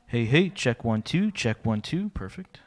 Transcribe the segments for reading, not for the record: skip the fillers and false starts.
Hey, hey, check 1 2, check 1 2, perfect.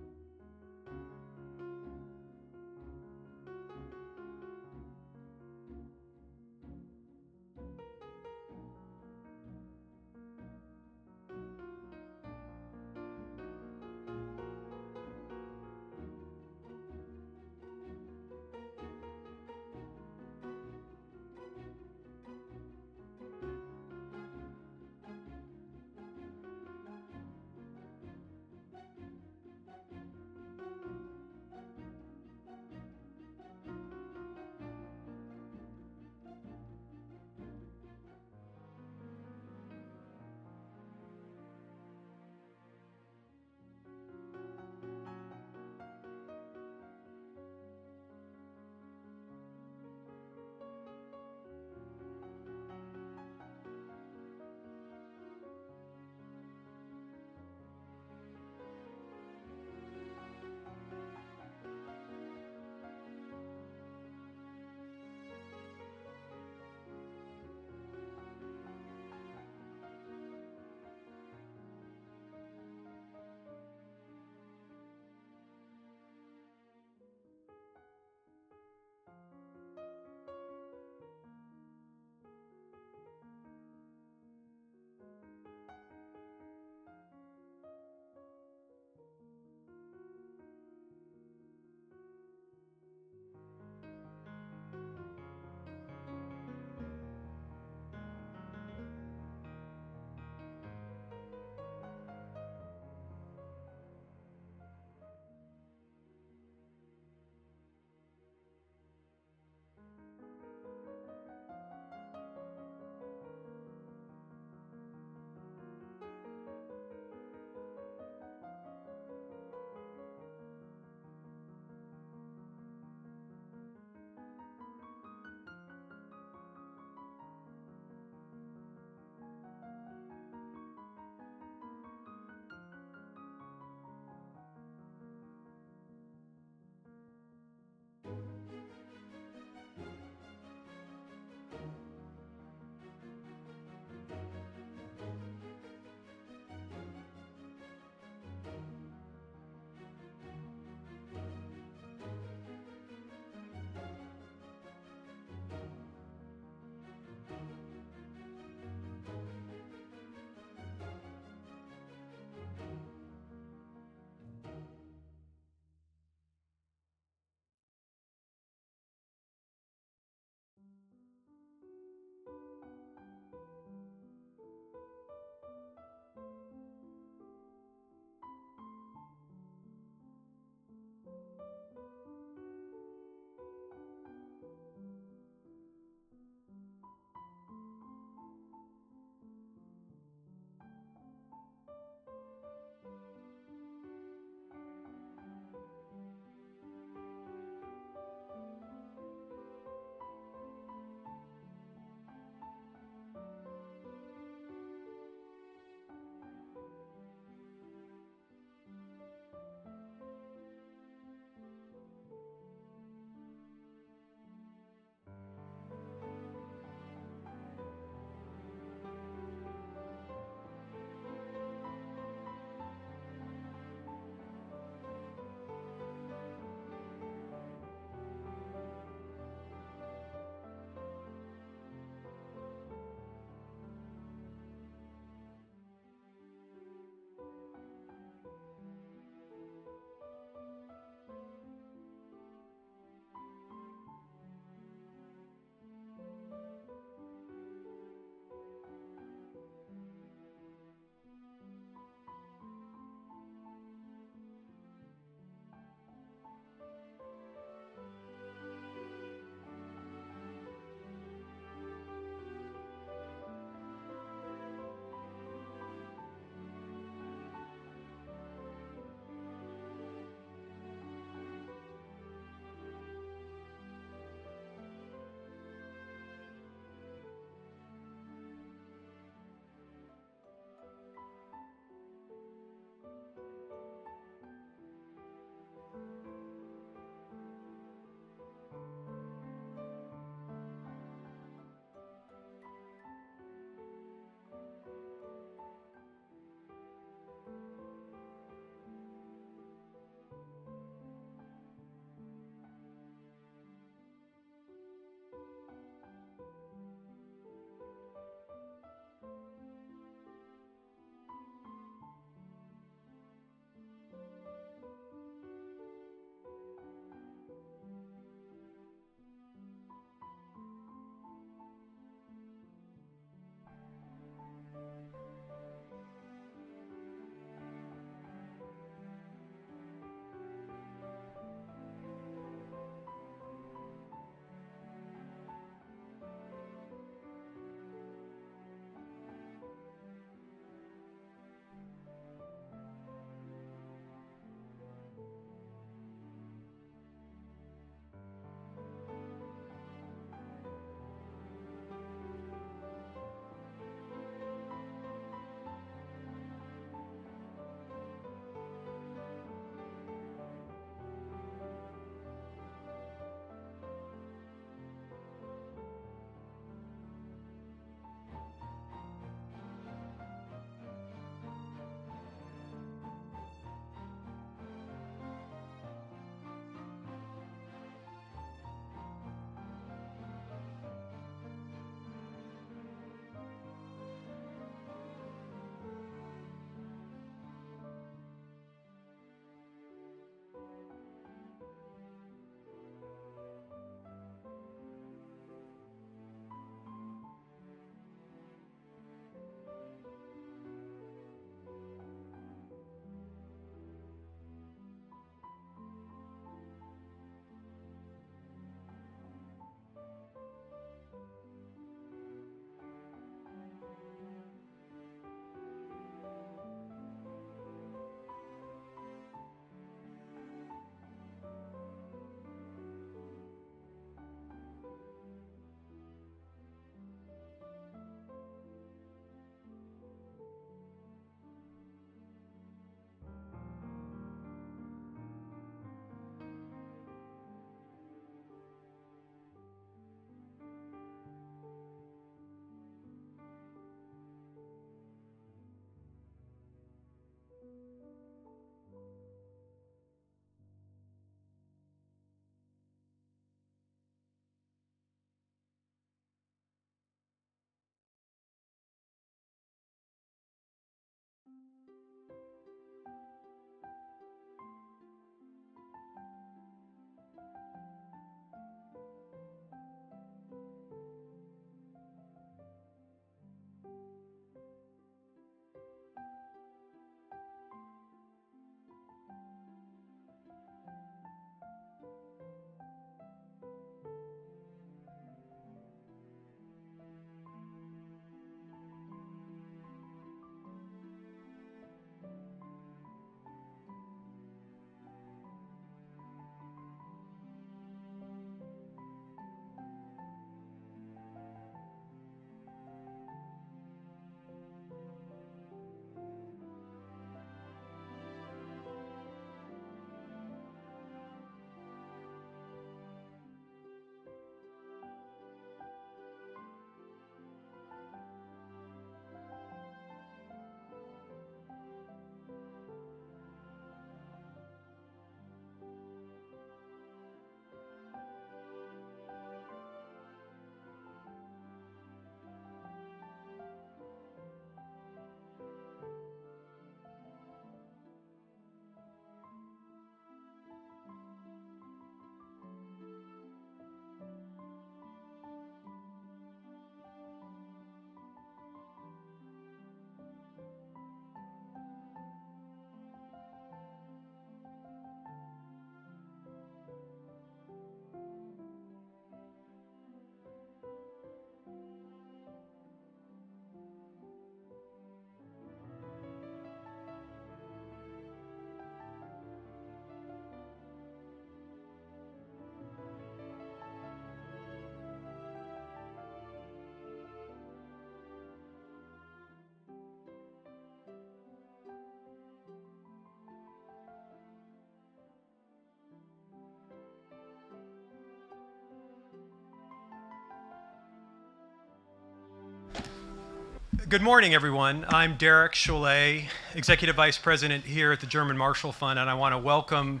Good morning, everyone. I'm Derek Cholet, Executive Vice President here at the German Marshall Fund, and I want to welcome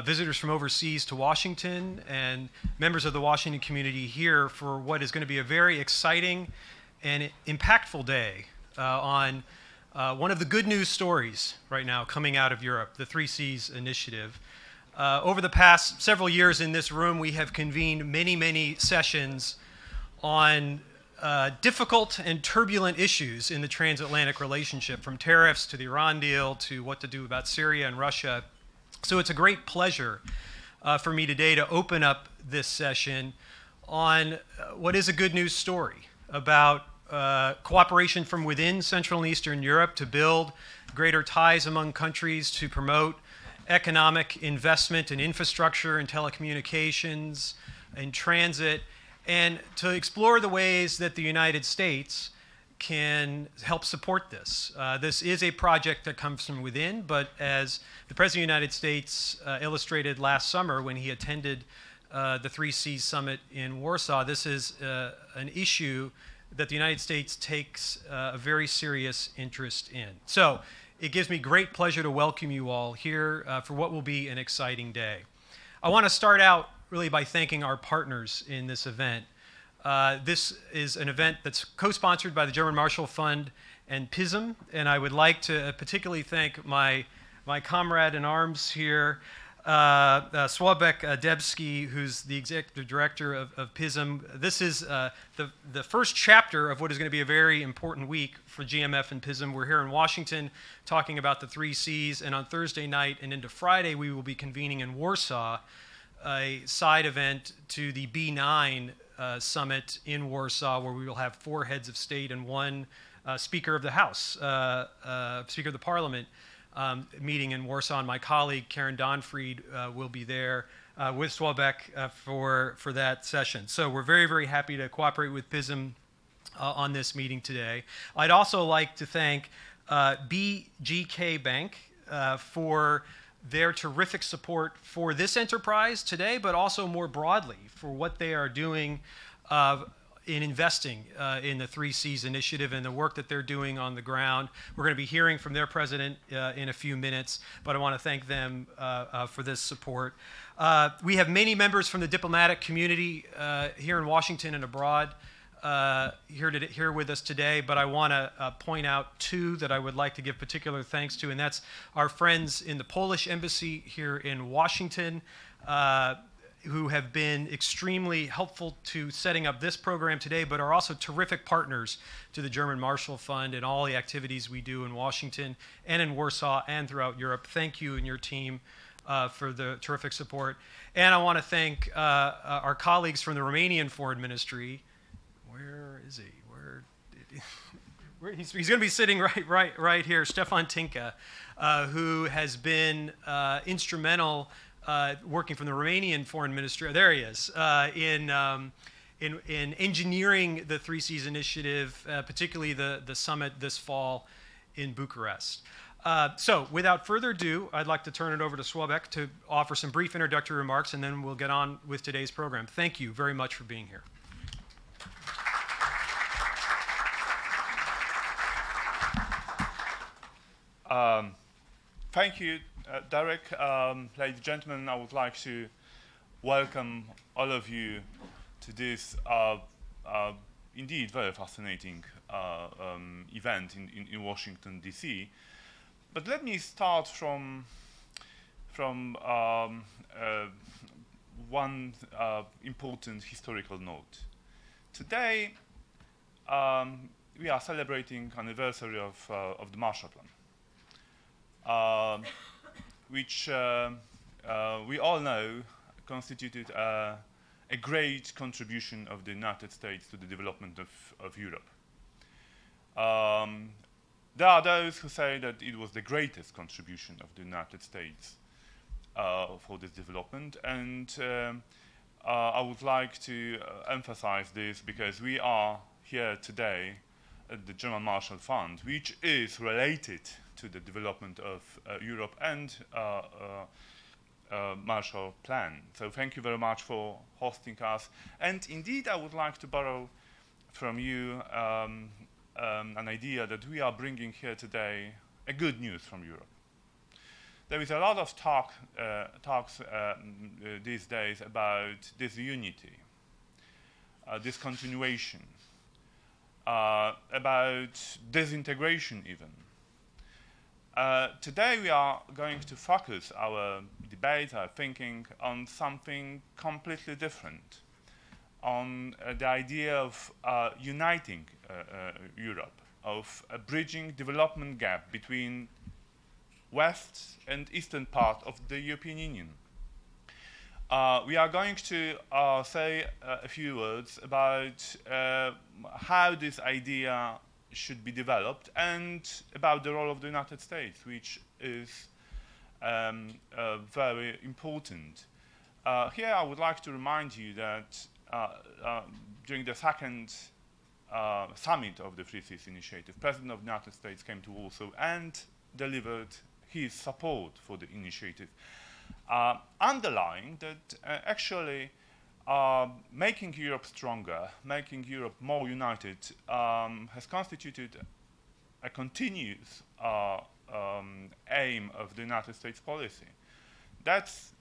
visitors from overseas to Washington and members of the Washington community here for what is going to be a very exciting and impactful day on one of the good news stories right now coming out of Europe, the 3Cs initiative. Over the past several years in this room, we have convened many sessions on difficult and turbulent issues in the transatlantic relationship, from tariffs to the Iran deal to what to do about Syria and Russia. So it's a great pleasure for me today to open up this session on what is a good news story about cooperation from within Central and Eastern Europe to build greater ties among countries, to promote economic investment in infrastructure and telecommunications and transit, and to explore the ways that the United States can help support this. This is a project that comes from within, but as the President of the United States illustrated last summer when he attended the 3Cs summit in Warsaw, this is an issue that the United States takes a very serious interest in. So it gives me great pleasure to welcome you all here for what will be an exciting day. I want to start out really by thanking our partners in this event. This is an event that's co-sponsored by the German Marshall Fund and PISM, and I would like to particularly thank my comrade in arms here, Sławek Debski, who's the executive director of PISM. This is the first chapter of what is going to be a very important week for GMF and PISM. We're here in Washington talking about the 3Cs, and on Thursday night and into Friday, we will be convening in Warsaw a side event to the B9 summit in Warsaw, where we will have 4 heads of state and 1 Speaker of the House, Speaker of the Parliament, meeting in Warsaw. And my colleague Karen Donfried will be there with Sławek for that session. So we're very happy to cooperate with PISM on this meeting today. I'd also like to thank BGK Bank for their terrific support for this enterprise today, but also more broadly for what they are doing in investing in the 3Cs initiative and the work that they're doing on the ground. We're going to be hearing from their president in a few minutes, but I want to thank them for this support. We have many members from the diplomatic community here in Washington and abroad here with us today, but I want to point out 2 that I would like to give particular thanks to, and that's our friends in the Polish embassy here in Washington, who have been extremely helpful to setting up this program today, but are also terrific partners to the German Marshall Fund and all the activities we do in Washington and in Warsaw and throughout Europe. Thank you and your team for the terrific support. And I want to thank our colleagues from the Romanian Foreign Ministry. Where is he? He's going to be sitting right here. Stefan Tinka, who has been instrumental working from the Romanian Foreign Ministry. There he is in engineering the 3Cs initiative, particularly the summit this fall in Bucharest. So, without further ado, I'd like to turn it over to Sławek to offer some brief introductory remarks, and then we'll get on with today's program. Thank you very much for being here. Thank you, Derek. Ladies and gentlemen, I would like to welcome all of you to this indeed very fascinating event in Washington, D.C. But let me start from one important historical note. Today, we are celebrating anniversary of the Marshall Plan. Which we all know constituted a great contribution of the United States to the development of Europe. There are those who say that it was the greatest contribution of the United States for this development, and I would like to emphasize this because we are here today at the German Marshall Fund, which is related to the development of Europe and Marshall Plan. So thank you very much for hosting us. And indeed, I would like to borrow from you an idea that we are bringing here today a good news from Europe. There is a lot of talks these days about disunity, discontinuation, about disintegration even. Today we are going to focus our debate, our thinking, on something completely different, on the idea of uniting Europe, of a bridging development gap between west and eastern part of the European Union. We are going to say a few words about how this idea should be developed and about the role of the United States, which is very important. Here I would like to remind you that during the second summit of the Free Seas Initiative, President of the United States came to Warsaw and delivered his support for the initiative, underlying that actually making Europe stronger, making Europe more united, has constituted a continuous aim of the United States policy. That's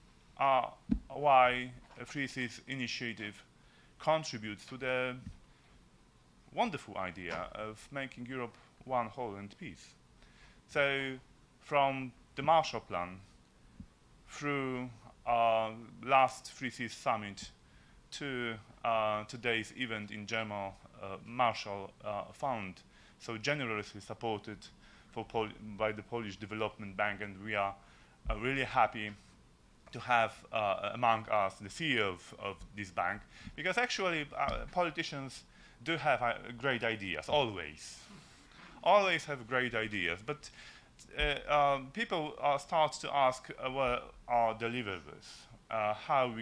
why a Free Seas Initiative contributes to the wonderful idea of making Europe one whole and peace. So from the Marshall Plan through last Free Seas Summit to today's event in German Marshall Fund, so generously supported by the Polish Development Bank, and we are really happy to have among us the CEO of this bank, because actually politicians do have great ideas, always have great ideas, but people start to ask where are deliverables, how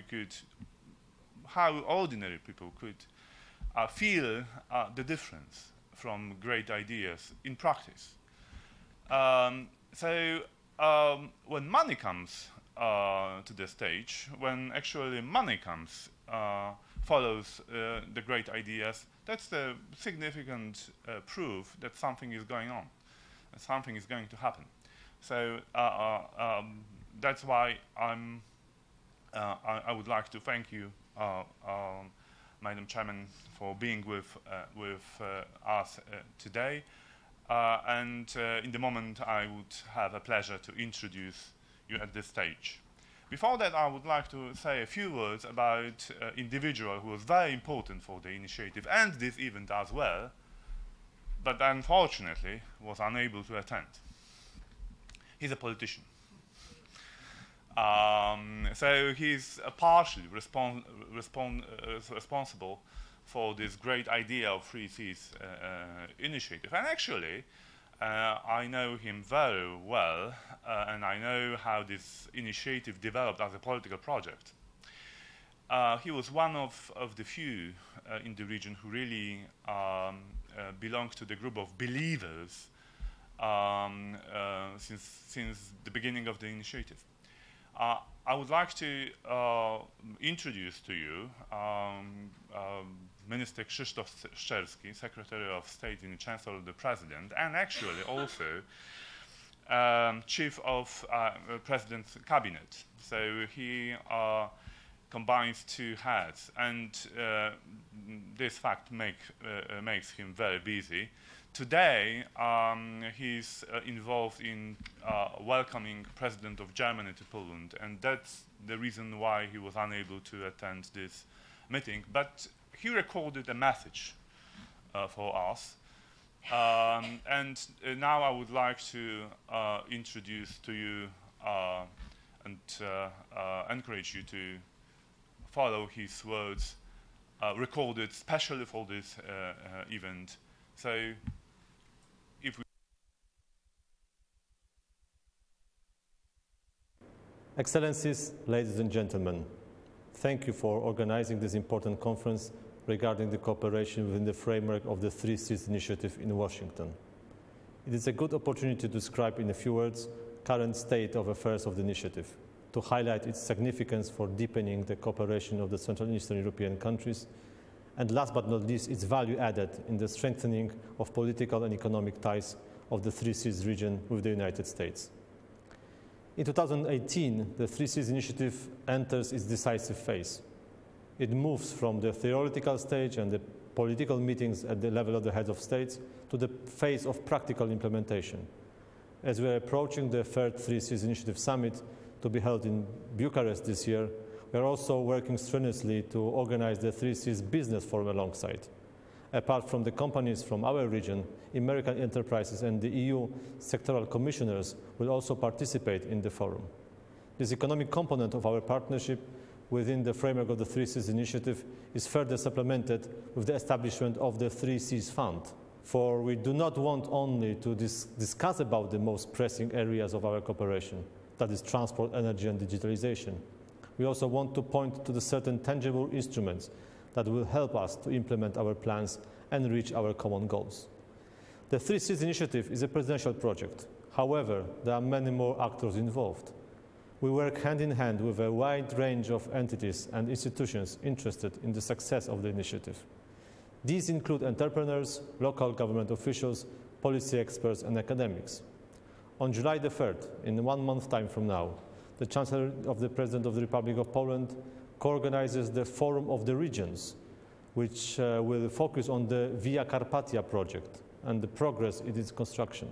ordinary people could feel the difference from great ideas in practice. So when money comes to the stage, when actually money comes, follows the great ideas, that's the significant proof that something is going on, that something is going to happen. So that's why I would like to thank you, Madam Chairman, for being with us today. And in the moment, I would have a pleasure to introduce you at this stage. Before that, I would like to say a few words about an individual who was very important for the initiative and this event as well, but unfortunately was unable to attend. He's a politician. So he's partially responsible for this great idea of Free Seas Initiative. And actually, I know him very well, and I know how this initiative developed as a political project. He was one of the few in the region who really belonged to the group of believers since the beginning of the initiative. I would like to introduce to you Minister Krzysztof Szczerski, Secretary of State in the Chancellor of the President, and actually also Chief of President's Cabinet. So he combines two hats, and this fact makes him very busy. Today, he's involved in welcoming President of Germany to Poland, and that's the reason why he was unable to attend this meeting. But he recorded a message for us, and now I would like to introduce to you and encourage you to follow his words, recorded specially for this event. So, if we Excellencies, ladies and gentlemen, thank you for organizing this important conference regarding the cooperation within the framework of the Free Seas Initiative in Washington. It is a good opportunity to describe in a few words current state of affairs of the initiative, to highlight its significance for deepening the cooperation of the Central and Eastern European countries, and last but not least, its value added in the strengthening of political and economic ties of the Three Seas region with the United States. In 2018, the Three Seas Initiative enters its decisive phase. It moves from the theoretical stage and the political meetings at the level of the heads of states to the phase of practical implementation. As we are approaching the third Three Seas Initiative Summit to be held in Bucharest this year, we are also working strenuously to organize the Three Seas Business Forum alongside. Apart from the companies from our region, American enterprises and the EU sectoral commissioners will also participate in the forum. This economic component of our partnership within the framework of the Three Seas Initiative is further supplemented with the establishment of the Three Seas Fund. For we do not want only to discuss about the most pressing areas of our cooperation, that is transport, energy and digitalization. We also want to point to the certain tangible instruments that will help us to implement our plans and reach our common goals. The Three Seas Initiative is a presidential project. However, there are many more actors involved. We work hand in hand with a wide range of entities and institutions interested in the success of the initiative. These include entrepreneurs, local government officials, policy experts, and academics. On July the 3rd, in 1 month time from now, the Chancellor of the President of the Republic of Poland co-organizes the Forum of the Regions, which will focus on the Via Carpatia project and the progress in its construction.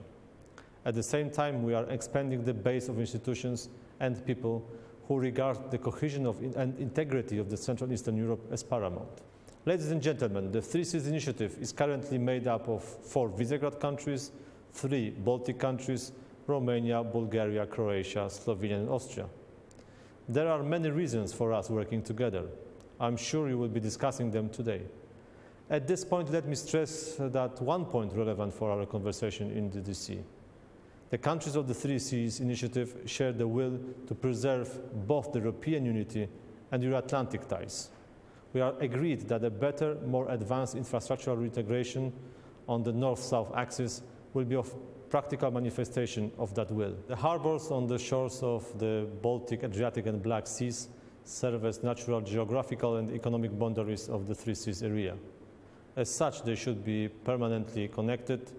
At the same time, we are expanding the base of institutions and people who regard the cohesion and integrity of the Central Eastern Europe as paramount. Ladies and gentlemen, the Three Seas Initiative is currently made up of 4 Visegrad countries, 3 Baltic countries, Romania, Bulgaria, Croatia, Slovenia and Austria. There are many reasons for us working together. I'm sure you will be discussing them today. At this point, let me stress that one point relevant for our conversation in the DC. The countries of the Three Seas Initiative share the will to preserve both the European unity and Euro-Atlantic ties. We are agreed that a better, more advanced infrastructural integration on the north-south axis will be of practical manifestation of that will. The harbors on the shores of the Baltic, Adriatic and Black Seas serve as natural geographical and economic boundaries of the Three Seas area. As such, they should be permanently connected,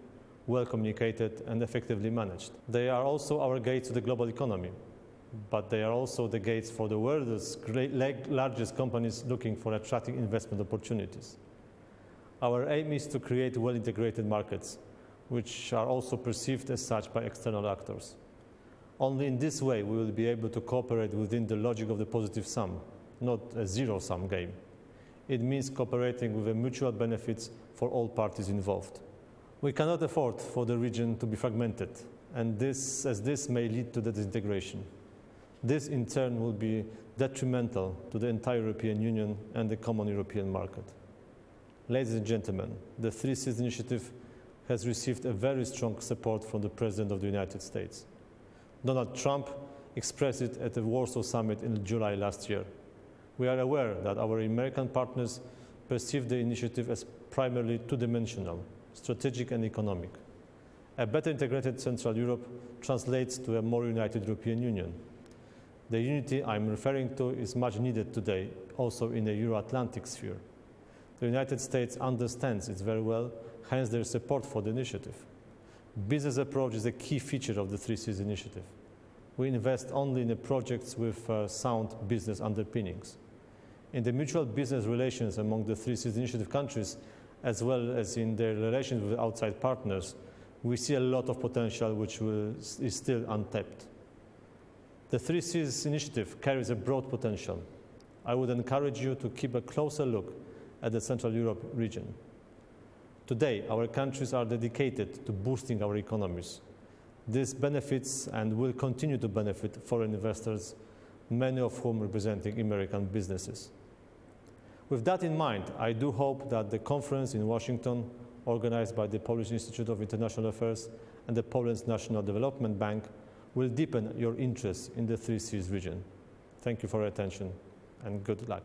well communicated and effectively managed. They are also our gates to the global economy, but they are also the gates for the world's largest companies looking for attracting investment opportunities. Our aim is to create well-integrated markets, which are also perceived as such by external actors. Only in this way we will be able to cooperate within the logic of the positive sum, not a zero-sum game. It means cooperating with the mutual benefits for all parties involved. We cannot afford for the region to be fragmented, and this may lead to the disintegration. This in turn will be detrimental to the entire European Union and the common European market. Ladies and gentlemen, the Three Seas Initiative has received a very strong support from the President of the United States. Donald Trump expressed it at the Warsaw summit in July last year. We are aware that our American partners perceive the initiative as primarily two-dimensional, strategic and economic. A better integrated Central Europe translates to a more united European Union. The unity I'm referring to is much needed today, also in the Euro-Atlantic sphere. The United States understands it very well, hence their support for the initiative. Business approach is a key feature of the Three Seas Initiative. We invest only in the projects with sound business underpinnings. In the mutual business relations among the Three Seas Initiative countries, as well as in their relations with outside partners, we see a lot of potential which is still untapped. The Three Seas Initiative carries a broad potential. I would encourage you to keep a closer look at the Central Europe region. Today, our countries are dedicated to boosting our economies. This benefits and will continue to benefit foreign investors, many of whom representing American businesses. With that in mind, I do hope that the conference in Washington, organized by the Polish Institute of International Affairs and the Poland's National Development Bank, will deepen your interest in the Three Seas region. Thank you for your attention and good luck.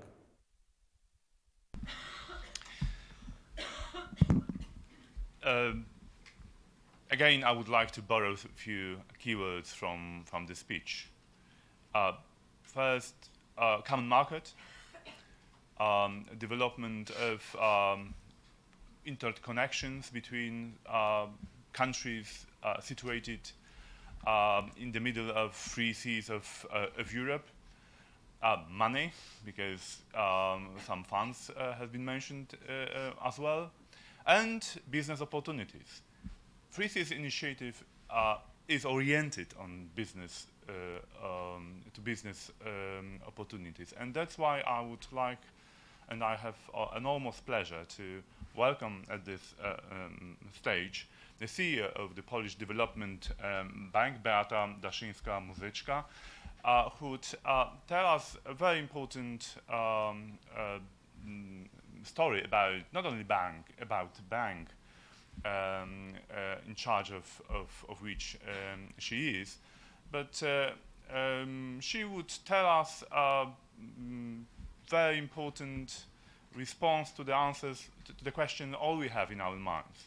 Again, I would like to borrow a few keywords from the speech. First, common market. development of interconnections between countries situated in the middle of three seas of Europe. Money, because some funds have been mentioned as well, and business opportunities. Three Seas initiative is oriented on business to business opportunities, and that's why I would like, and I have enormous pleasure to welcome at this stage the CEO of the Polish Development Bank, Beata Daszyńska-Muzyczka, who would tell us a very important story about not only about the bank in charge of which she is, but she would tell us a very important response to the answers to the question all we have in our minds.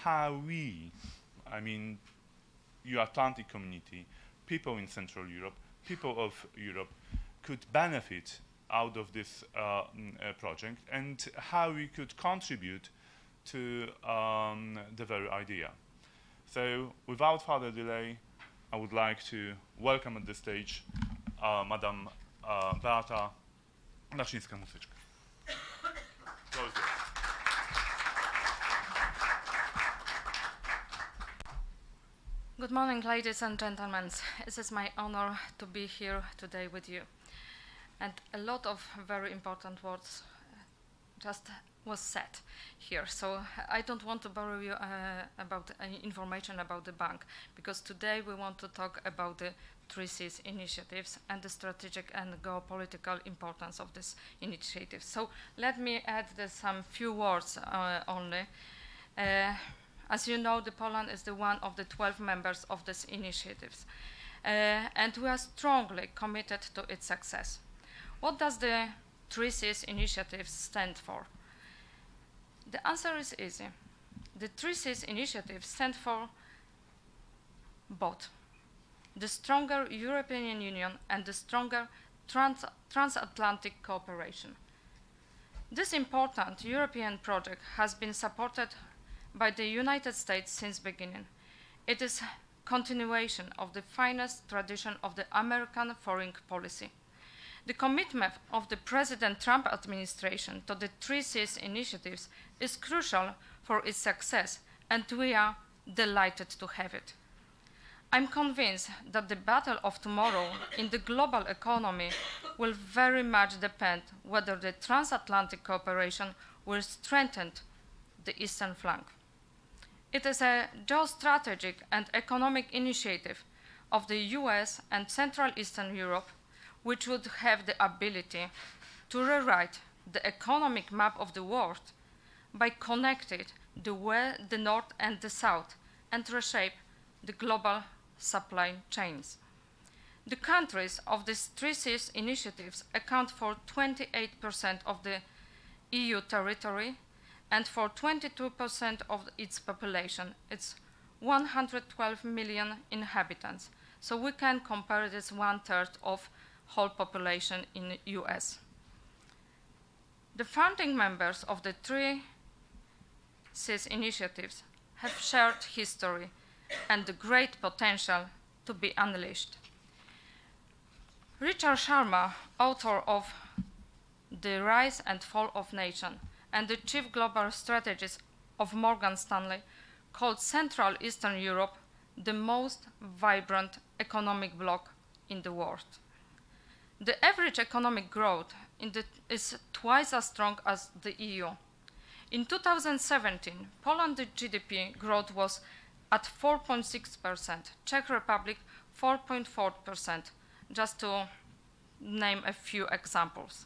How we, I mean, Euro-Atlantic community, people in Central Europe, people of Europe, could benefit out of this project, and how we could contribute to the very idea. So, without further delay, I would like to welcome at this stage Madam Beata Daszyńska-Muzyczka. Good morning, ladies and gentlemen. It is my honor to be here today with you. And a lot of very important words just was said here. So I don't want to borrow you about information about the bank, because today we want to talk about the 3Cs initiatives and the strategic and geopolitical importance of this initiative. So let me add some few words only. As you know, Poland is one of the 12 members of these initiatives, and we are strongly committed to its success. What does the 3Cs initiative stand for? The answer is easy. The 3Cs initiative stands for both the stronger European Union and the stronger transatlantic cooperation. This important European project has been supported by the United States since beginning. It is continuation of the finest tradition of the American foreign policy. The commitment of the President Trump administration to the 3Cs initiatives is crucial for its success, and we are delighted to have it. I'm convinced that the battle of tomorrow in the global economy will very much depend whether the transatlantic cooperation will strengthen the eastern flank. It is a geostrategic and economic initiative of the US and Central Eastern Europe, which would have the ability to rewrite the economic map of the world by connecting the North and the South and reshape the global supply chains. The countries of these 3Cs initiatives account for 28% of the EU territory and for 22% of its population. It's 112 million inhabitants. So we can compare this 1/3 of whole population in the US. The founding members of the 3Cs initiatives have shared history and the great potential to be unleashed. Richard Sharma, author of The Rise and Fall of Nations and the chief global strategist of Morgan Stanley, called Central Eastern Europe the most vibrant economic bloc in the world. The average economic growth is twice as strong as the EU. In 2017, Poland's GDP growth was at 4.6%, Czech Republic 4.4%, just to name a few examples.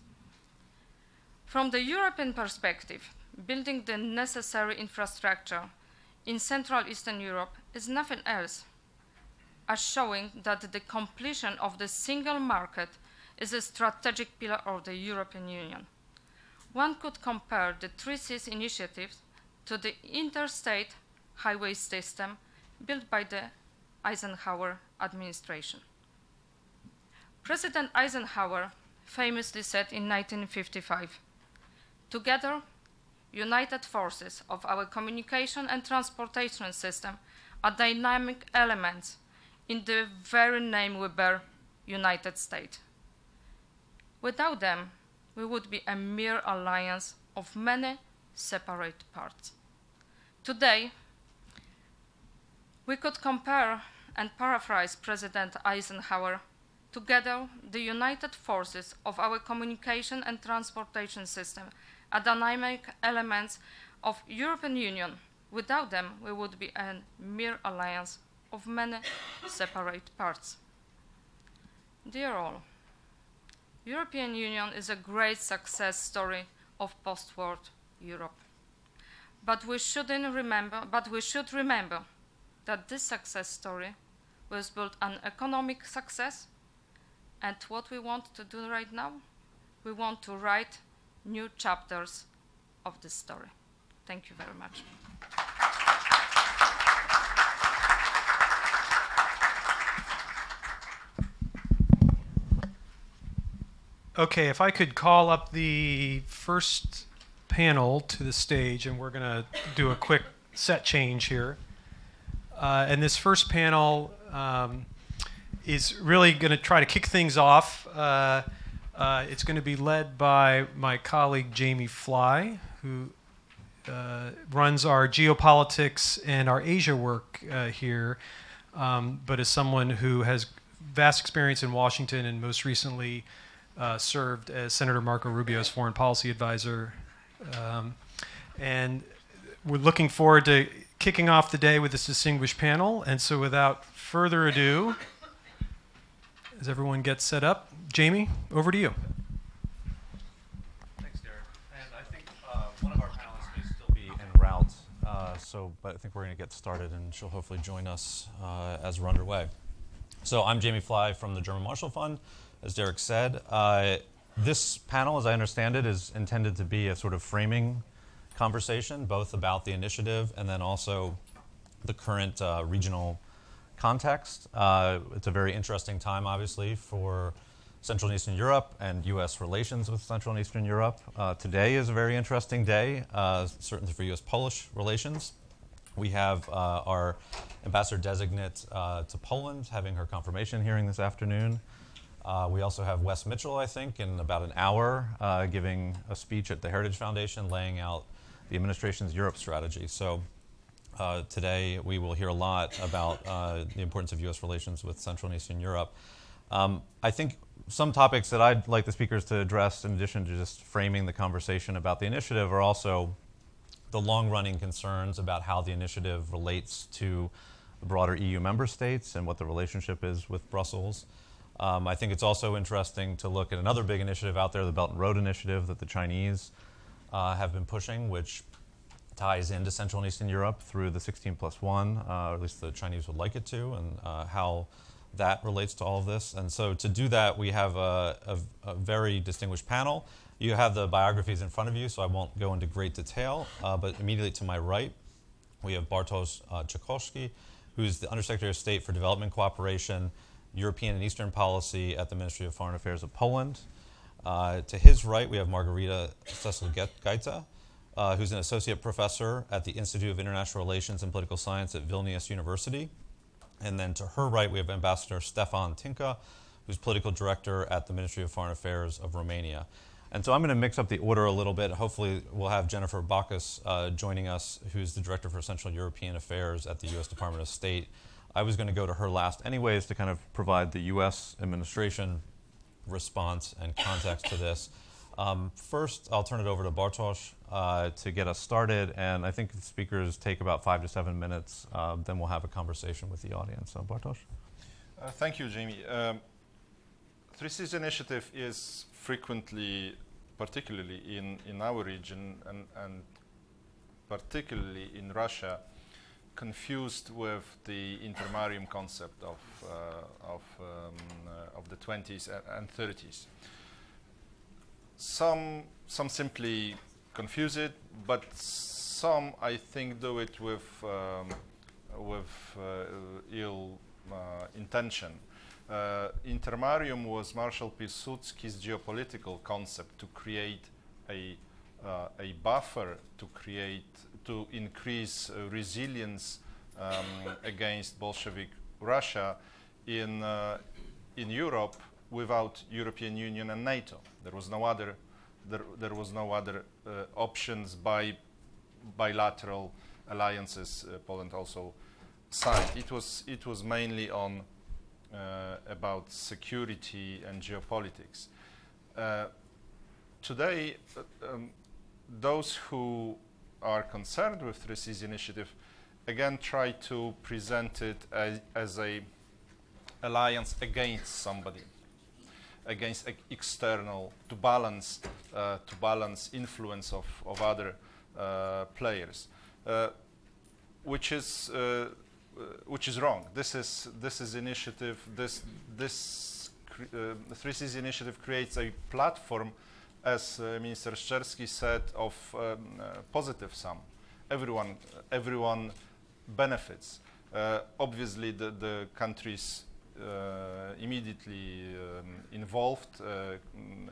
From the European perspective, building the necessary infrastructure in Central Eastern Europe is nothing else as showing that the completion of the single market is a strategic pillar of the European Union. One could compare the 3Cs initiatives to the interstate highway system built by the Eisenhower administration. President Eisenhower famously said in 1955, "Together, united forces of our communication and transportation system are dynamic elements in the very name we bear, United States. Without them, we would be a mere alliance of many separate parts." Today, we could compare and paraphrase President Eisenhower. Together, the united forces of our communication and transportation system are dynamic elements of European Union. Without them, we would be a mere alliance of many separate parts. Dear all, European Union is a great success story of post-war Europe. But we should remember that this success story was built on economic success, and what we want to do right now, we want to write new chapters of this story. Thank you very much. Okay, if I could call up the first panel to the stage, and we're going to do a quick set change here. And this first panel is really going to try to kick things off. It's going to be led by my colleague Jamie Fly, who runs our geopolitics and our Asia work here, but is someone who has vast experience in Washington and most recently served as Senator Marco Rubio's foreign policy advisor. And we're looking forward to kicking off the day with this distinguished panel. And so without further ado, as everyone gets set up, Jamie, over to you. Thanks, Derek. And I think one of our panelists may still be en route, but I think we're going to get started, and she'll hopefully join us as we're underway. So I'm Jamie Fly from the German Marshall Fund, as Derek said. This panel, as I understand it, is intended to be a sort of framing conversation, both about the initiative and then also the current regional context. It's a very interesting time, obviously, for Central and Eastern Europe and U.S. relations with Central and Eastern Europe. Today is a very interesting day, certainly for U.S.-Polish relations. We have our ambassador-designate to Poland having her confirmation hearing this afternoon. We also have Wes Mitchell, I think, in about an hour, giving a speech at the Heritage Foundation laying out the administration's Europe strategy. So today we will hear a lot about the importance of U.S. relations with Central and Eastern Europe. I think some topics that I'd like the speakers to address, in addition to just framing the conversation about the initiative, are also the long-running concerns about how the initiative relates to the broader EU member states and what the relationship is with Brussels. I think it's also interesting to look at another big initiative out there, the Belt and Road Initiative that the Chinese have been pushing, which ties into Central and Eastern Europe through the 16+1, or at least the Chinese would like it to, and how that relates to all of this. And so to do that, we have a very distinguished panel. You have the biographies in front of you, so I won't go into great detail, but immediately to my right, we have Bartosz Czachowski, who's the Undersecretary of State for Development Cooperation, European and Eastern Policy at the Ministry of Foreign Affairs of Poland. To his right, we have Margarita Cecil-Gaita, who's an associate professor at the Institute of International Relations and Political Science at Vilnius University. And then to her right, we have Ambassador Stefan Tinka, who's political director at the Ministry of Foreign Affairs of Romania. And so I'm going to mix up the order a little bit. Hopefully we'll have Jennifer Bacchus joining us, who's the Director for Central European Affairs at the U.S. Department of State. I was going to go to her last anyways to kind of provide the U.S. administration response and context to this. First, I'll turn it over to Bartosz to get us started, and I think the speakers take about 5 to 7 minutes. Then we'll have a conversation with the audience. So, Bartosz? Thank you, Jamie. Three Seas Initiative is frequently, particularly in our region and particularly in Russia, confused with the intermarium concept of the 20s and 30s. Some simply confuse it, but some, I think, do it with ill intention. Intermarium was Marshal Piłsudski's geopolitical concept to create a buffer to increase resilience against Bolshevik Russia in Europe without European Union and NATO. There was no other. There was no other options by bilateral alliances. Poland also signed. It was mainly on about security and geopolitics. Today, those who are concerned with Three Seas Initiative again try to present it as a alliance against somebody, against external, to balance influence of other players, which is wrong. This is initiative. The Three Seas Initiative creates a platform, as Minister Szczerski said, of positive sum. Everyone benefits. Obviously, the countries immediately involved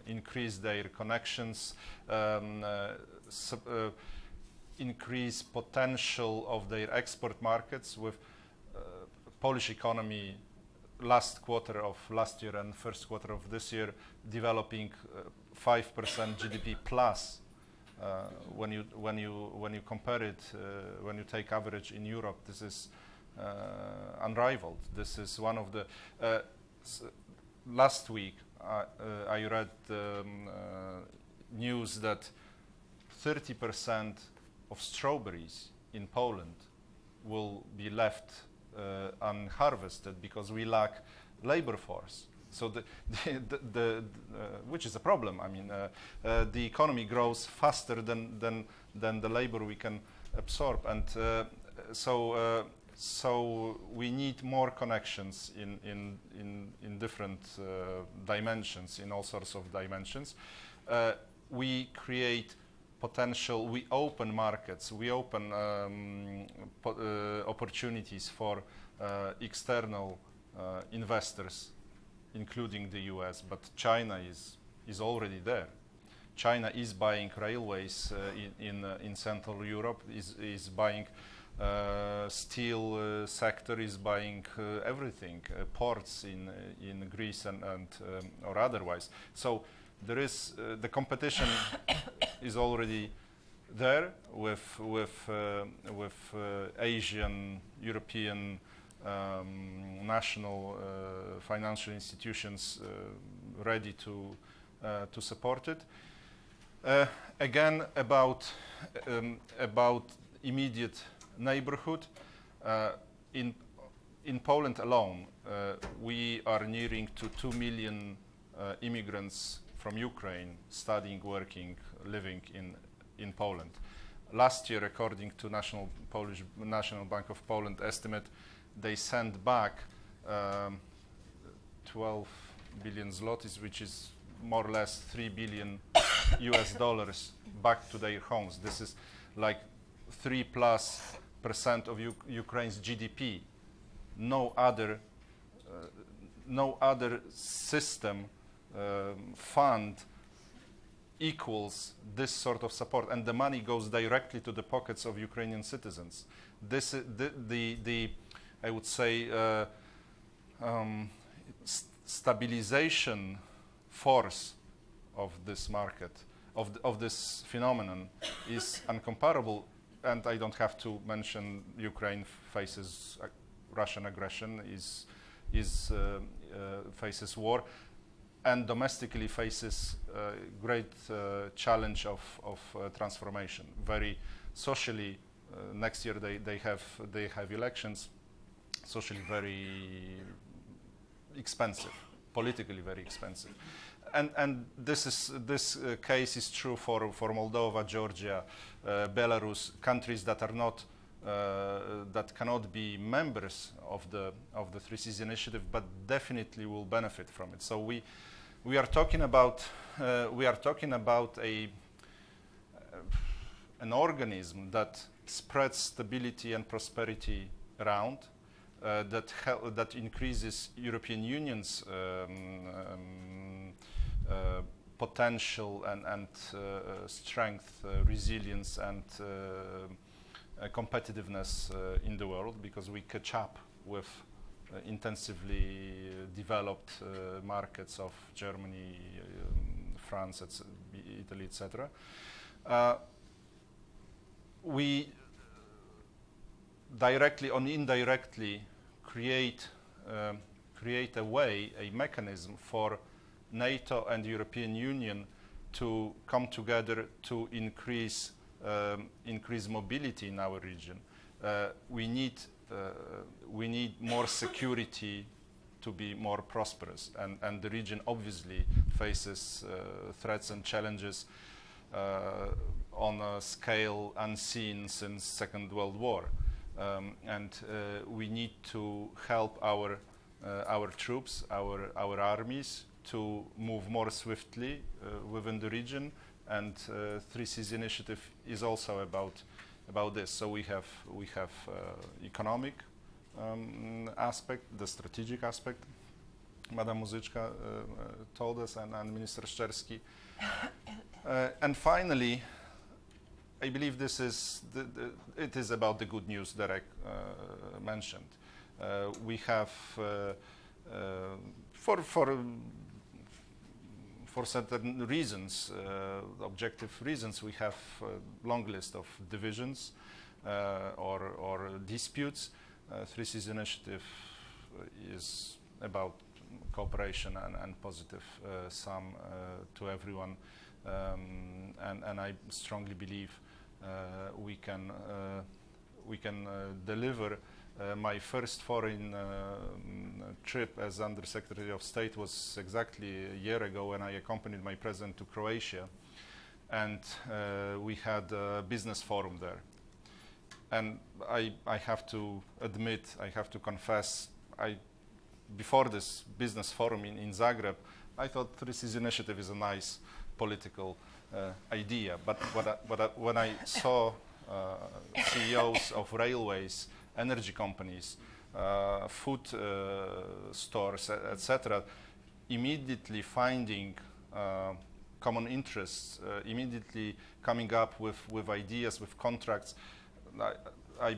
increase their connections, increase potential of their export markets. With Polish economy last quarter of last year and first quarter of this year developing 5% GDP plus. When you compare it, when you take average in Europe, this is unrivaled. This is one of the last week I read news that 30% of strawberries in Poland will be left unharvested because we lack labor force. So which is a problem. I mean, the economy grows faster than the labor we can absorb, and so we need more connections in different dimensions, in all sorts of dimensions. We create potential, we open markets, we open opportunities for external investors, including the US, but China is already there. China is buying railways in Central Europe, is buying steel sector, is buying everything, ports in Greece and or otherwise. So there is the competition is already there with Asian, European, national financial institutions ready to support it. Again, about immediate neighborhood, in Poland alone, we are nearing to 2 million immigrants from Ukraine studying, working, living in Poland. Last year, according to National Bank of Poland estimate, they sent back 12 billion zlotys, which is more or less $3 billion US dollars back to their homes. This is like 3+% of Ukraine's GDP. No other system fund equals this sort of support, and the money goes directly to the pockets of Ukrainian citizens. This I would say stabilization force of this market, of this phenomenon, is incomparable. And I don't have to mention Ukraine faces Russian aggression, faces war, and domestically faces great challenge of transformation. Very socially, next year they have elections. Socially very expensive, politically very expensive, and this case is true for Moldova, Georgia, Belarus, countries that are not that cannot be members of the Three Seas Initiative, but definitely will benefit from it. So we are talking about an organism that spreads stability and prosperity around. that increases European Union's potential and strength, resilience, and competitiveness in the world, because we catch up with intensively developed markets of Germany, France, Italy, etc. We directly or indirectly create a way, a mechanism for NATO and the European Union to come together to increase mobility in our region. We need more security to be more prosperous, and the region obviously faces threats and challenges on a scale unseen since Second World War, and we need to help our troops, our armies, to move more swiftly within the region, and Three Seas Initiative is also about this. So we have economic aspect, the strategic aspect. Madam Muzyczka told us, and Minister Szczerski. And finally, I believe this is it is about the good news that I mentioned. We have for certain reasons, objective reasons, we have a long list of divisions or disputes. Three Seas Initiative is about cooperation and positive sum to everyone, and I strongly believe we can deliver. My first foreign trip as Undersecretary of State was exactly a year ago, when I accompanied my president to Croatia, and we had a business forum there. And I have to admit, I have to confess, before this business forum in Zagreb, I thought Three Seas Initiative is a nice political idea. But when I saw CEOs of railways, energy companies, food stores, etc., immediately finding common interests, immediately coming up with ideas, with contracts, I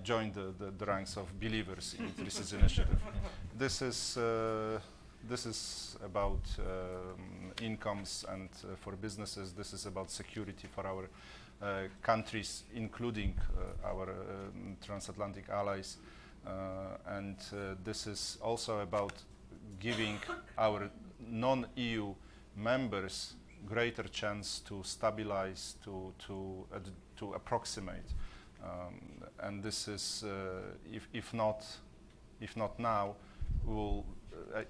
joined the ranks of believers in Three Seas Initiative. This is about incomes, and for businesses, this is about security for our countries, including our transatlantic allies, and this is also about giving our non-EU members greater chance to stabilize, to approximate, and this is if not now,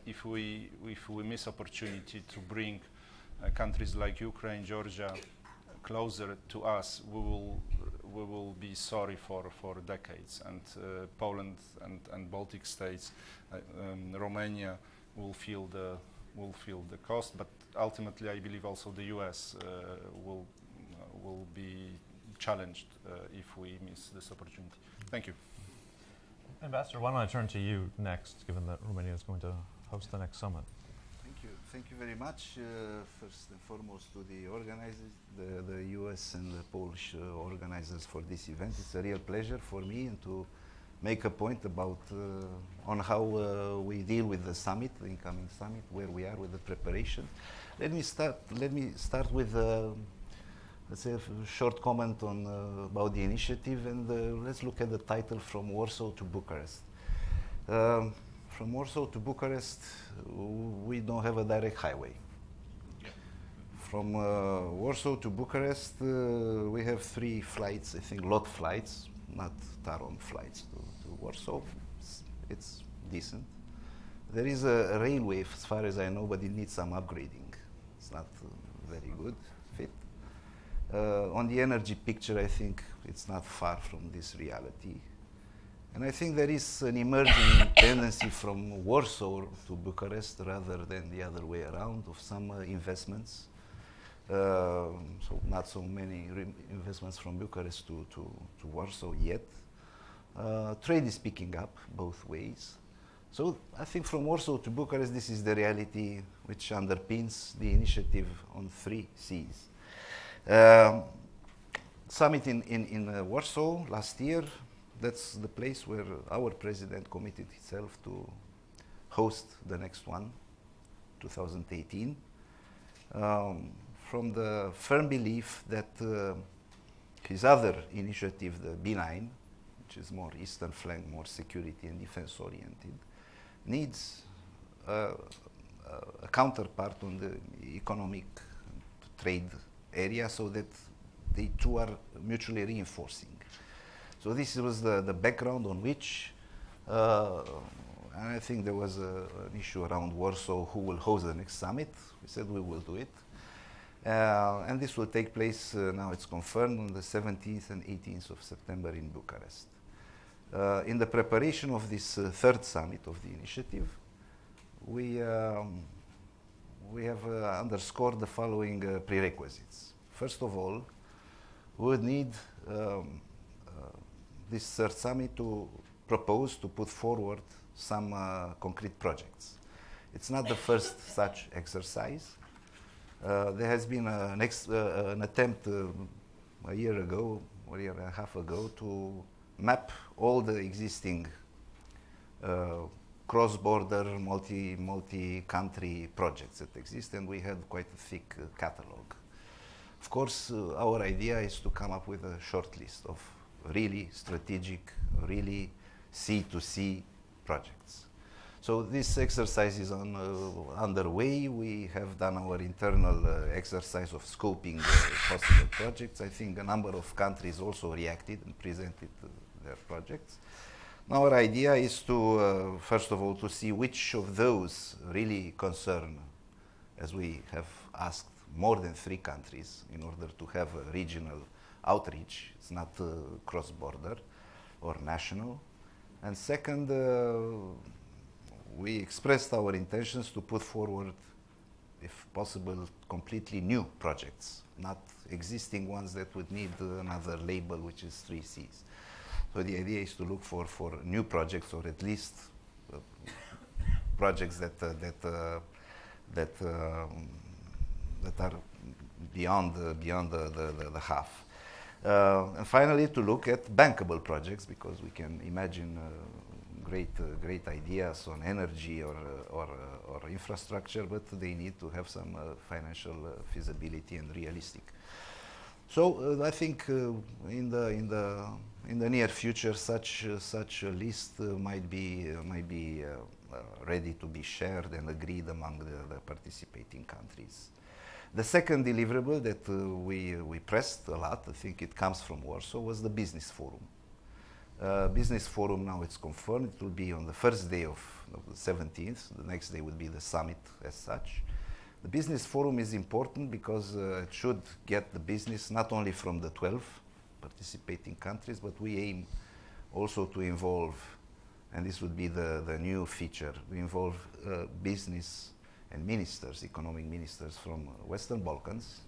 if we miss opportunity to bring countries like Ukraine, Georgia closer to us, we will be sorry for decades. And Poland and Baltic states, Romania will feel the cost. But ultimately, I believe also the U.S. will be challenged if we miss this opportunity. Thank you. Ambassador, why don't I turn to you next, given that Romania is going to host the next summit? Thank you very much. First and foremost, to the organizers, the US and the Polish organizers for this event. It's a real pleasure for me, and to make a point about on how we deal with the summit, the incoming summit, where we are with the preparation. Let me start with let's say a short comment on about the initiative, and let's look at the title, From Warsaw to Bucharest. From Warsaw to Bucharest, we don't have a direct highway. From Warsaw to Bucharest, we have 3 flights, I think, lot flights, not Taron flights to Warsaw. It's decent. There is a railway, as far as I know, but it needs some upgrading. It's not very good fit. On the energy picture, I think it's not far from this reality. And I think there is an emerging tendency from Warsaw to Bucharest, rather than the other way around, of some investments. So not so many investments from Bucharest to Warsaw yet. Trade is picking up both ways. So I think from Warsaw to Bucharest, this is the reality which underpins the initiative on 3 Cs. Summit in Warsaw last year, that's the place where our president committed himself to host the next one, 2018, from the firm belief that his other initiative, the B9, which is more eastern flank, more security and defense oriented, needs a counterpart on the economic trade area so that the two are mutually reinforcing. So this was the background on which, and I think there was an issue around Warsaw, who will host the next summit. We said we will do it. And this will take place, now it's confirmed, on the 17th and 18th of September in Bucharest. In the preparation of this third summit of the initiative, we have underscored the following prerequisites. First of all, we would need this third summit to propose to put forward some concrete projects. It's not the first such exercise. There has been an attempt a year ago, or a year and a half ago, to map all the existing cross-border, multi-country projects that exist, and we had quite a thick catalog. Of course, our idea is to come up with a short list of really strategic, really C2C projects. So this exercise is underway. We have done our internal exercise of scoping possible projects. I think a number of countries also reacted and presented their projects. Now our idea is to, first of all, to see which of those really concern, as we have asked, more than 3 countries in order to have a regional outreach. It's not cross-border or national. And second, we expressed our intentions to put forward, if possible, completely new projects, not existing ones that would need another label, which is 3 Cs. So the idea is to look for new projects, or at least projects that are beyond the half. And finally, to look at bankable projects, because we can imagine great ideas on energy or infrastructure, but they need to have some financial feasibility and realistic. So I think in the near future, such a list might be ready to be shared and agreed among the participating countries. The second deliverable that we pressed a lot, I think it comes from Warsaw, was the business forum. Business forum, now it's confirmed, it will be on the first day of the 17th. The next day would be the summit as such. The business forum is important because it should get the business not only from the 12 participating countries, but we aim also to involve, and this would be the new feature, we involve business and ministers, economic ministers from Western Balkans,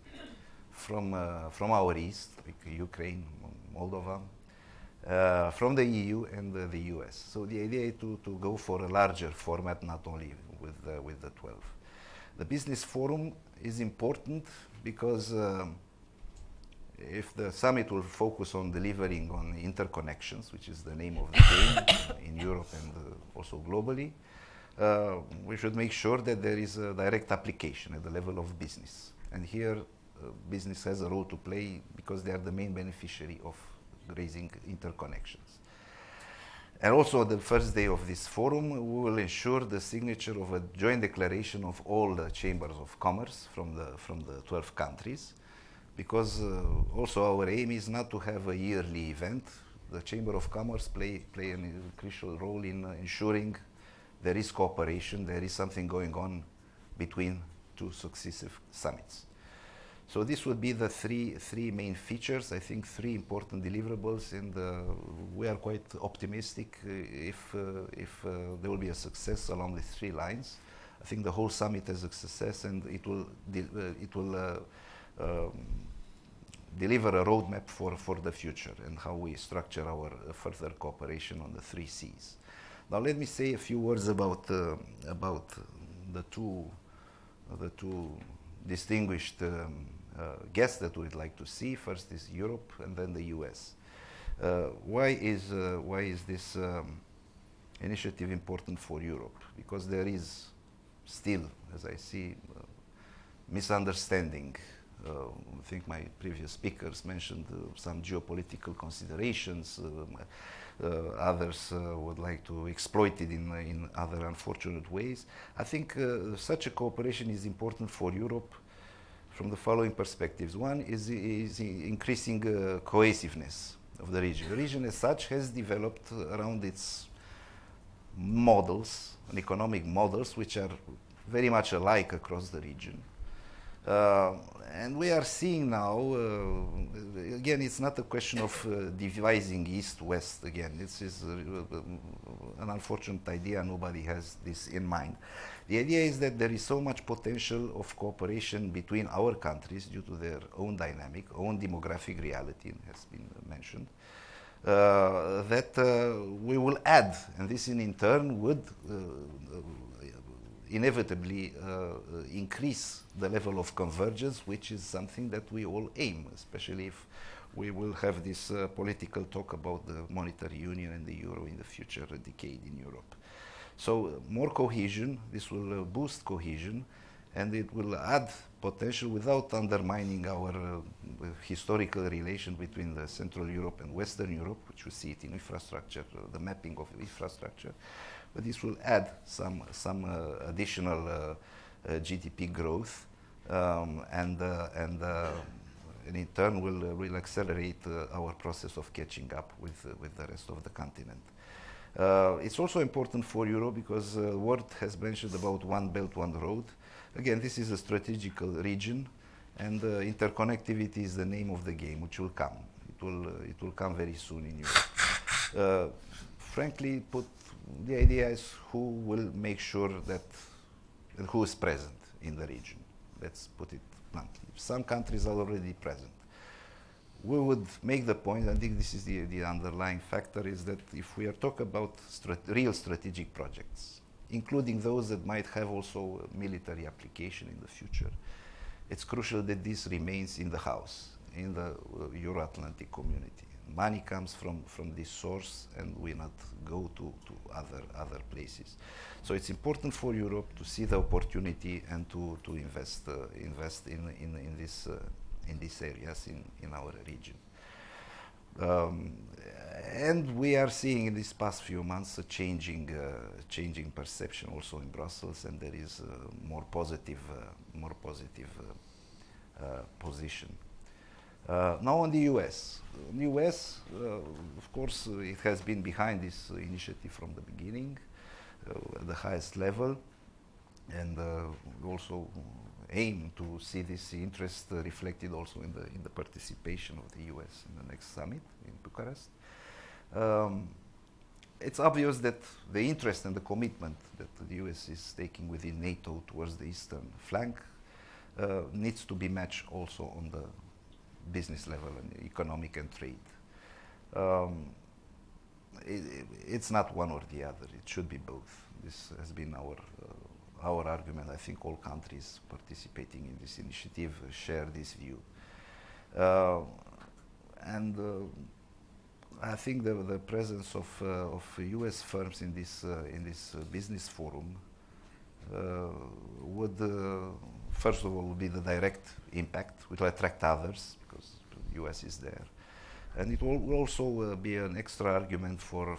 from our east, like Ukraine, Moldova, from the EU and the US. So the idea is to go for a larger format, not only with the 12. The business forum is important because if the summit will focus on delivering on interconnections, which is the name of the game in Europe and also globally, we should make sure that there is a direct application at the level of business. And here, business has a role to play because they are the main beneficiary of raising interconnections. And also, the first day of this forum, we will ensure the signature of a joint declaration of all the chambers of commerce from the 12 countries, because also our aim is not to have a yearly event. The Chamber of Commerce play a crucial role in ensuring there is cooperation, there is something going on between 2 successive summits. So this would be the three main features, I think 3 important deliverables, and we are quite optimistic if there will be a success along the 3 lines. I think the whole summit is a success, and it will deliver a roadmap for the future and how we structure our further cooperation on the 3 Cs. Now let me say a few words about the two distinguished guests that we'd like to see. First is Europe and then the US. Why is this initiative important for Europe? Because there is still, as I see, misunderstanding. I think my previous speakers mentioned some geopolitical considerations. Others would like to exploit it in other unfortunate ways. I think such a cooperation is important for Europe from the following perspectives. One is increasing cohesiveness of the region. The region as such has developed around its models, economic models, which are very much alike across the region. And we are seeing now, again, it's not a question of dividing East-West again. This is an unfortunate idea. Nobody has this in mind. The idea is that there is so much potential of cooperation between our countries due to their own dynamic, own demographic reality, has been mentioned, that we will add, and this in turn would inevitably increase the level of convergence, which is something that we all aim, especially if we will have this political talk about the monetary union and the euro in the future decade in Europe. So more cohesion, this will boost cohesion, and it will add potential without undermining our historical relation between the Central Europe and Western Europe, which we see it in infrastructure, the mapping of infrastructure. But this will add some additional GDP growth, and in turn will accelerate our process of catching up with the rest of the continent. It's also important for Europe because Word has mentioned about One Belt, One Road. Again, this is a strategic region, and interconnectivity is the name of the game, which will come. It will come very soon in Europe. Frankly put, the idea is who will make sure that, and who is present in the region. Let's put it bluntly. Some countries are already present. We would make the point, I think this is the underlying factor, is that if we are talking about real strategic projects, including those that might have also military application in the future, it's crucial that this remains in the house, in the Euro-Atlantic community. Money comes from this source, and we not go to other places. So it's important for Europe to see the opportunity and to invest in these areas in our region. And we are seeing in these past few months a changing perception also in Brussels, and there is a more positive position. Now on the US. The US, of course, it has been behind this initiative from the beginning, at the highest level, and we also aim to see this interest reflected also in the participation of the US in the next summit in Bucharest. It's obvious that the interest and the commitment that the US is taking within NATO towards the eastern flank needs to be matched also on the business level and economic and trade. It's not one or the other. It should be both. This has been our argument. I think all countries participating in this initiative share this view. And I think the presence of US firms in this business forum would, first of all, be the direct impact, which will attract others, because the US is there. And it will also be an extra argument for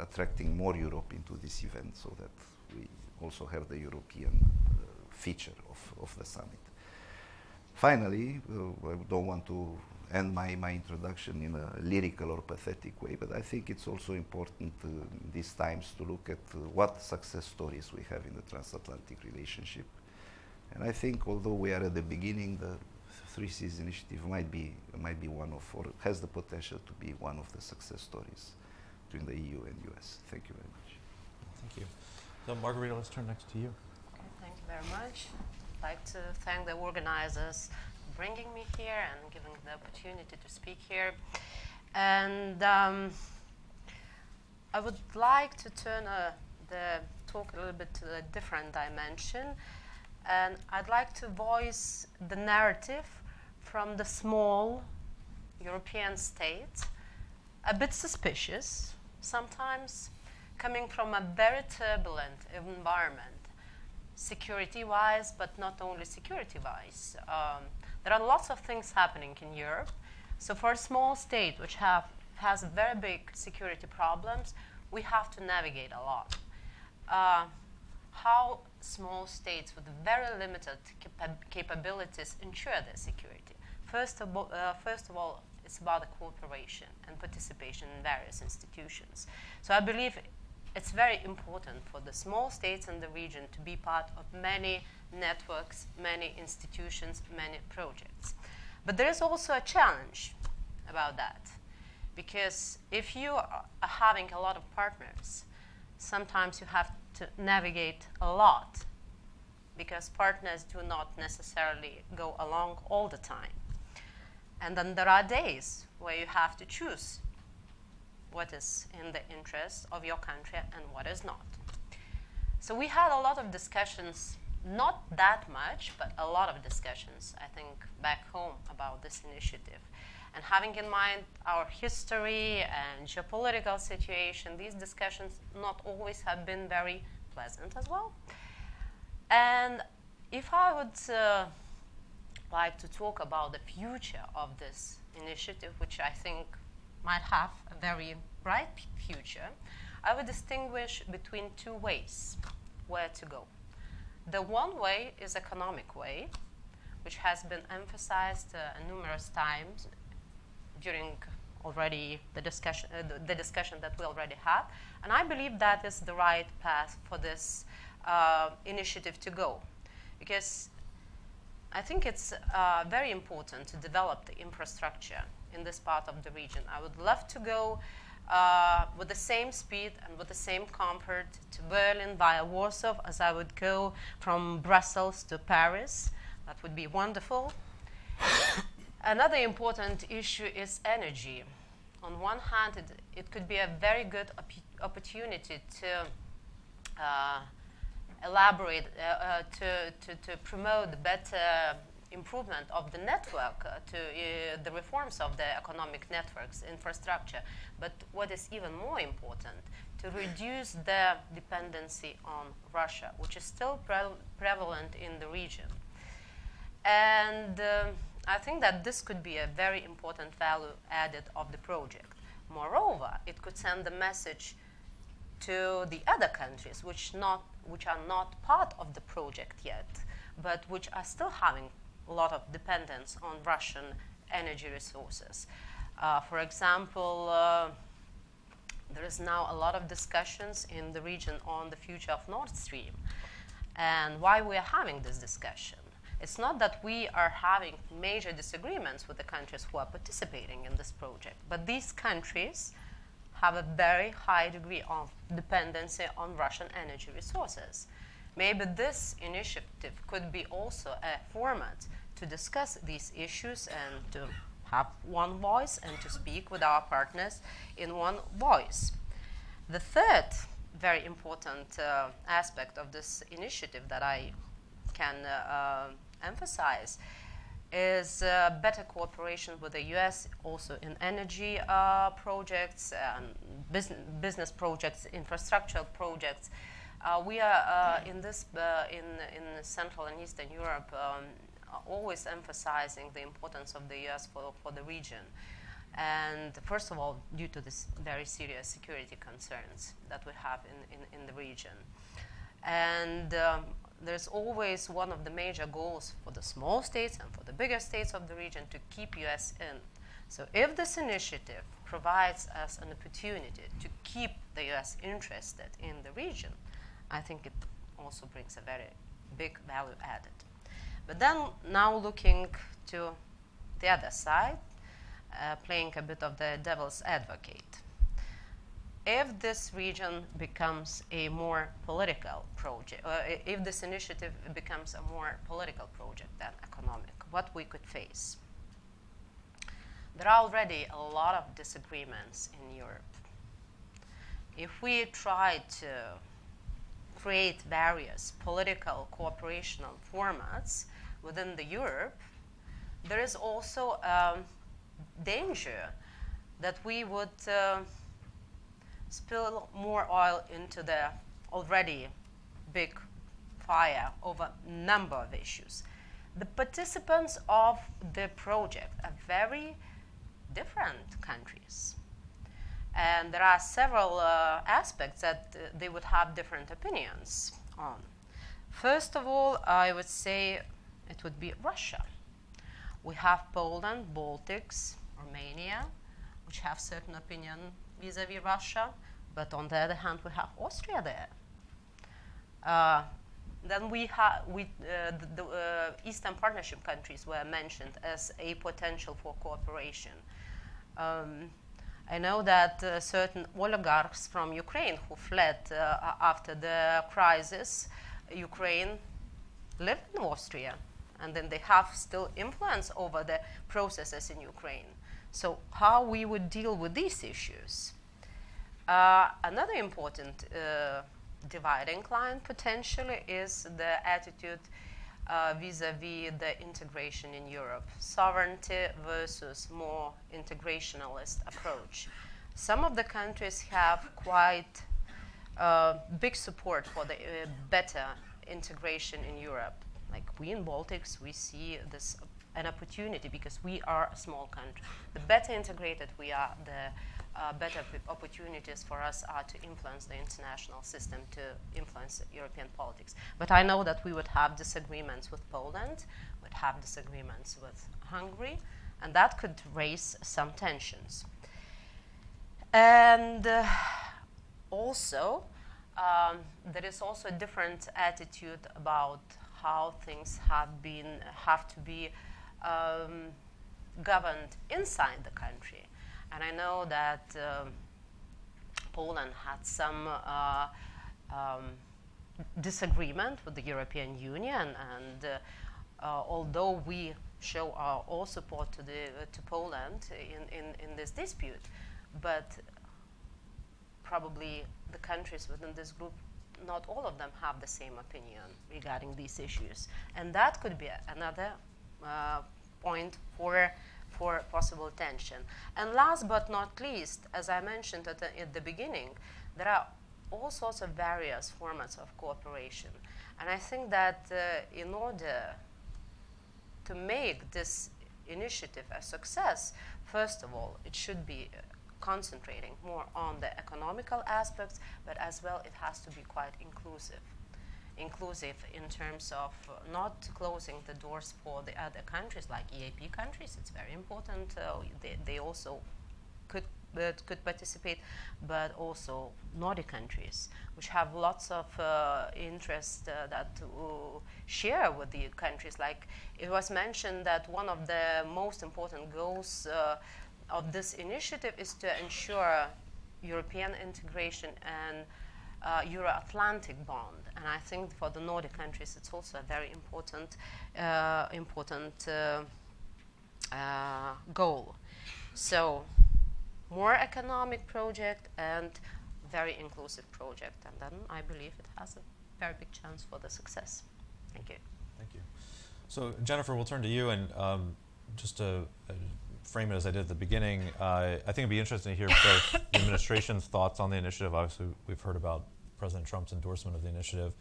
attracting more Europe into this event, so that we also have the European feature of the summit. Finally, I don't want to end my introduction in a lyrical or pathetic way, but I think it's also important these times to look at what success stories we have in the transatlantic relationship. And I think although we are at the beginning, the 3 Cs initiative might be one of, or has the potential to be one of the success stories between the EU and US. Thank you very much. Thank you. So Margarita, let's turn next to you. Okay, thank you very much. I'd like to thank the organizers, bringing me here and giving the opportunity to speak here. And I would like to turn the talk a little bit to a different dimension. And I'd like to voice the narrative from the small European state, a bit suspicious, sometimes coming from a very turbulent environment, security-wise, but not only security-wise. There are lots of things happening in Europe. So for a small state which has very big security problems, we have to navigate a lot. How small states with very limited capabilities ensure their security? First of all, it's about the cooperation and participation in various institutions. So I believe it's very important for the small states in the region to be part of many networks, many institutions, many projects. But there is also a challenge about that, because if you are having a lot of partners, sometimes you have to navigate a lot, because partners do not necessarily go along all the time. And then there are days where you have to choose what is in the interest of your country and what is not. So we had a lot of discussions, not that much, but a lot of discussions, I think, back home about this initiative. And having in mind our history and geopolitical situation, these discussions not always have been very pleasant as well. And if I would like to talk about the future of this initiative, which I think might have a very bright future, I would distinguish between two ways where to go. The one way is economic way, which has been emphasized numerous times during already the discussion that we already had, and I believe that is the right path for this initiative to go, because I think it's very important to develop the infrastructure in this part of the region. I would love to go with the same speed and with the same comfort to Berlin via Warsaw as I would go from Brussels to Paris. That would be wonderful. Another important issue is energy. On one hand, it could be a very good opportunity to elaborate, to promote better improvement of the network, to the reforms of the economic networks infrastructure. But what is even more important, to reduce the dependency on Russia, which is still prevalent in the region. And I think that this could be a very important value added of the project. Moreover, it could send a message to the other countries which are not part of the project yet, but which are still having a lot of dependence on Russian energy resources. For example, there is now a lot of discussions in the region on the future of Nord Stream. And why we are having this discussion? It's not that we are having major disagreements with the countries who are participating in this project, but these countries have a very high degree of dependency on Russian energy resources. Maybe this initiative could be also a format to discuss these issues and to have one voice and to speak with our partners in one voice. The third very important aspect of this initiative that I can emphasize is better cooperation with the US, also in energy projects, business projects, infrastructural projects. We are in Central and Eastern Europe always emphasizing the importance of the US for the region. And first of all, due to this very serious security concerns that we have in the region. And there's always one of the major goals for the small states and for the bigger states of the region to keep US in. So if this initiative provides us an opportunity to keep the US interested in the region, I think it also brings a very big value added. But then now looking to the other side, playing a bit of the devil's advocate. If this region becomes a more political project, if this initiative becomes a more political project than economic, what we could face. There are already a lot of disagreements in Europe. If we try to create various political cooperational formats within the Europe, there is also a danger that we would spill more oil into the already big fire over a number of issues. The participants of the project are very different countries. And there are several aspects that they would have different opinions on. First of all, I would say it would be Russia. We have Poland, Baltics, Romania, which have certain opinion vis-a-vis Russia, but on the other hand, we have Austria there. Then we have the Eastern Partnership countries were mentioned as a potential for cooperation. I know that certain oligarchs from Ukraine who fled after the crisis, Ukraine lived in Austria, and then they have still influence over the processes in Ukraine. So how we would deal with these issues? Another important dividing line potentially is the attitude vis-a-vis the integration in Europe, sovereignty versus more integrationalist approach. Some of the countries have quite big support for the better integration in Europe. Like we in Baltics, we see this an opportunity because we are a small country. The better integrated we are, the better opportunities for us are to influence the international system, to influence European politics. But I know that we would have disagreements with Poland, would have disagreements with Hungary, and that could raise some tensions. And also, there is also a different attitude about how things have to be governed inside the country. And I know that Poland had some disagreement with the European Union, and although we show our all support to Poland in this dispute, but probably the countries within this group, not all of them have the same opinion regarding these issues. And that could be another point for possible tension. And last but not least, as I mentioned at the beginning, there are all sorts of various formats of cooperation. And I think that in order to make this initiative a success, first of all, it should be concentrating more on the economical aspects, but as well it has to be quite inclusive. Inclusive in terms of not closing the doors for the other countries, like EAP countries. It's very important. They also could participate, but also Nordic countries, which have lots of interest that to share with the countries. Like it was mentioned that one of the most important goals of this initiative is to ensure European integration and Euro-Atlantic bond. And I think for the Nordic countries, it's also a very important, goal. So more economic project and very inclusive project. And then I believe it has a very big chance for the success. Thank you. Thank you. So Jennifer, we'll turn to you, and just to frame it as I did at the beginning, I think it'd be interesting to hear both the administration's thoughts on the initiative. Obviously, we've heard about President Trump's endorsement of the initiative,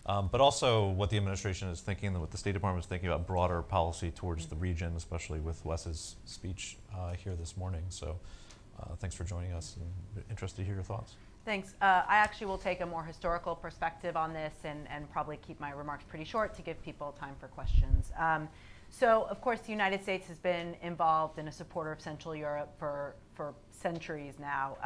but also what the administration is thinking and what the State Department is thinking about broader policy towards the region, especially with Wes's speech here this morning. So thanks for joining us, and interested to hear your thoughts. Thanks. I actually will take a more historical perspective on this and probably keep my remarks pretty short to give people time for questions. So, of course, the United States has been involved and a supporter of Central Europe for centuries now.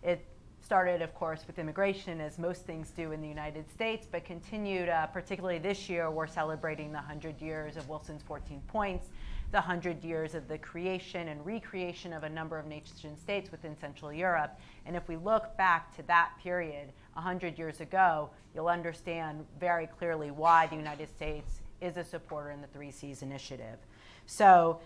It started, of course, with immigration, as most things do in the United States, but continued, particularly this year, we're celebrating the 100 years of Wilson's 14 Points, the 100 years of the creation and recreation of a number of nation states within Central Europe. And if we look back to that period, 100 years ago, you'll understand very clearly why the United States is a supporter in the 3Cs initiative. So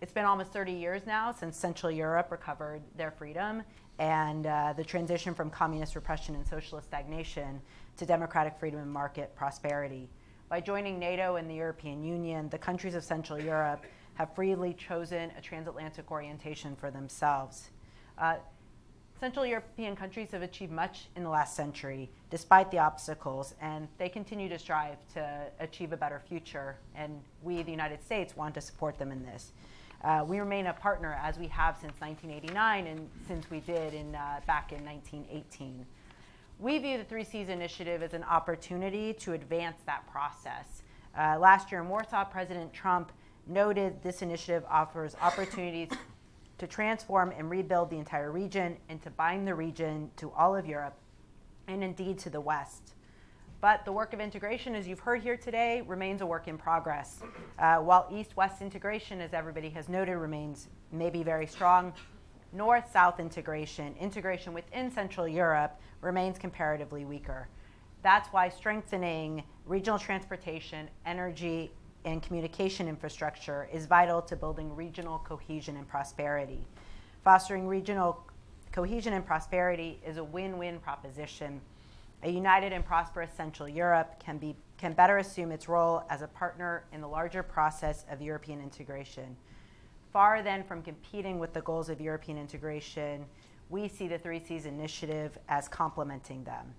it's been almost 30 years now since Central Europe recovered their freedom and the transition from communist repression and socialist stagnation to democratic freedom and market prosperity. By joining NATO and the European Union, the countries of Central Europe have freely chosen a transatlantic orientation for themselves. Central European countries have achieved much in the last century, despite the obstacles, and they continue to strive to achieve a better future, and we, the United States, want to support them in this. We remain a partner, as we have since 1989 and since we did back in 1918. We view the 3Cs initiative as an opportunity to advance that process. Last year in Warsaw, President Trump noted this initiative offers opportunities to transform and rebuild the entire region and to bind the region to all of Europe and indeed to the West. But the work of integration, as you've heard here today, remains a work in progress. While East-West integration, as everybody has noted, remains maybe very strong, North-South integration, integration within Central Europe, remains comparatively weaker. That's why strengthening regional transportation, energy, and communication infrastructure is vital to building regional cohesion and prosperity. Fostering regional cohesion and prosperity is a win-win proposition. A united and prosperous Central Europe can better assume its role as a partner in the larger process of European integration. Far then from competing with the goals of European integration, we see the 3Cs initiative as complementing them.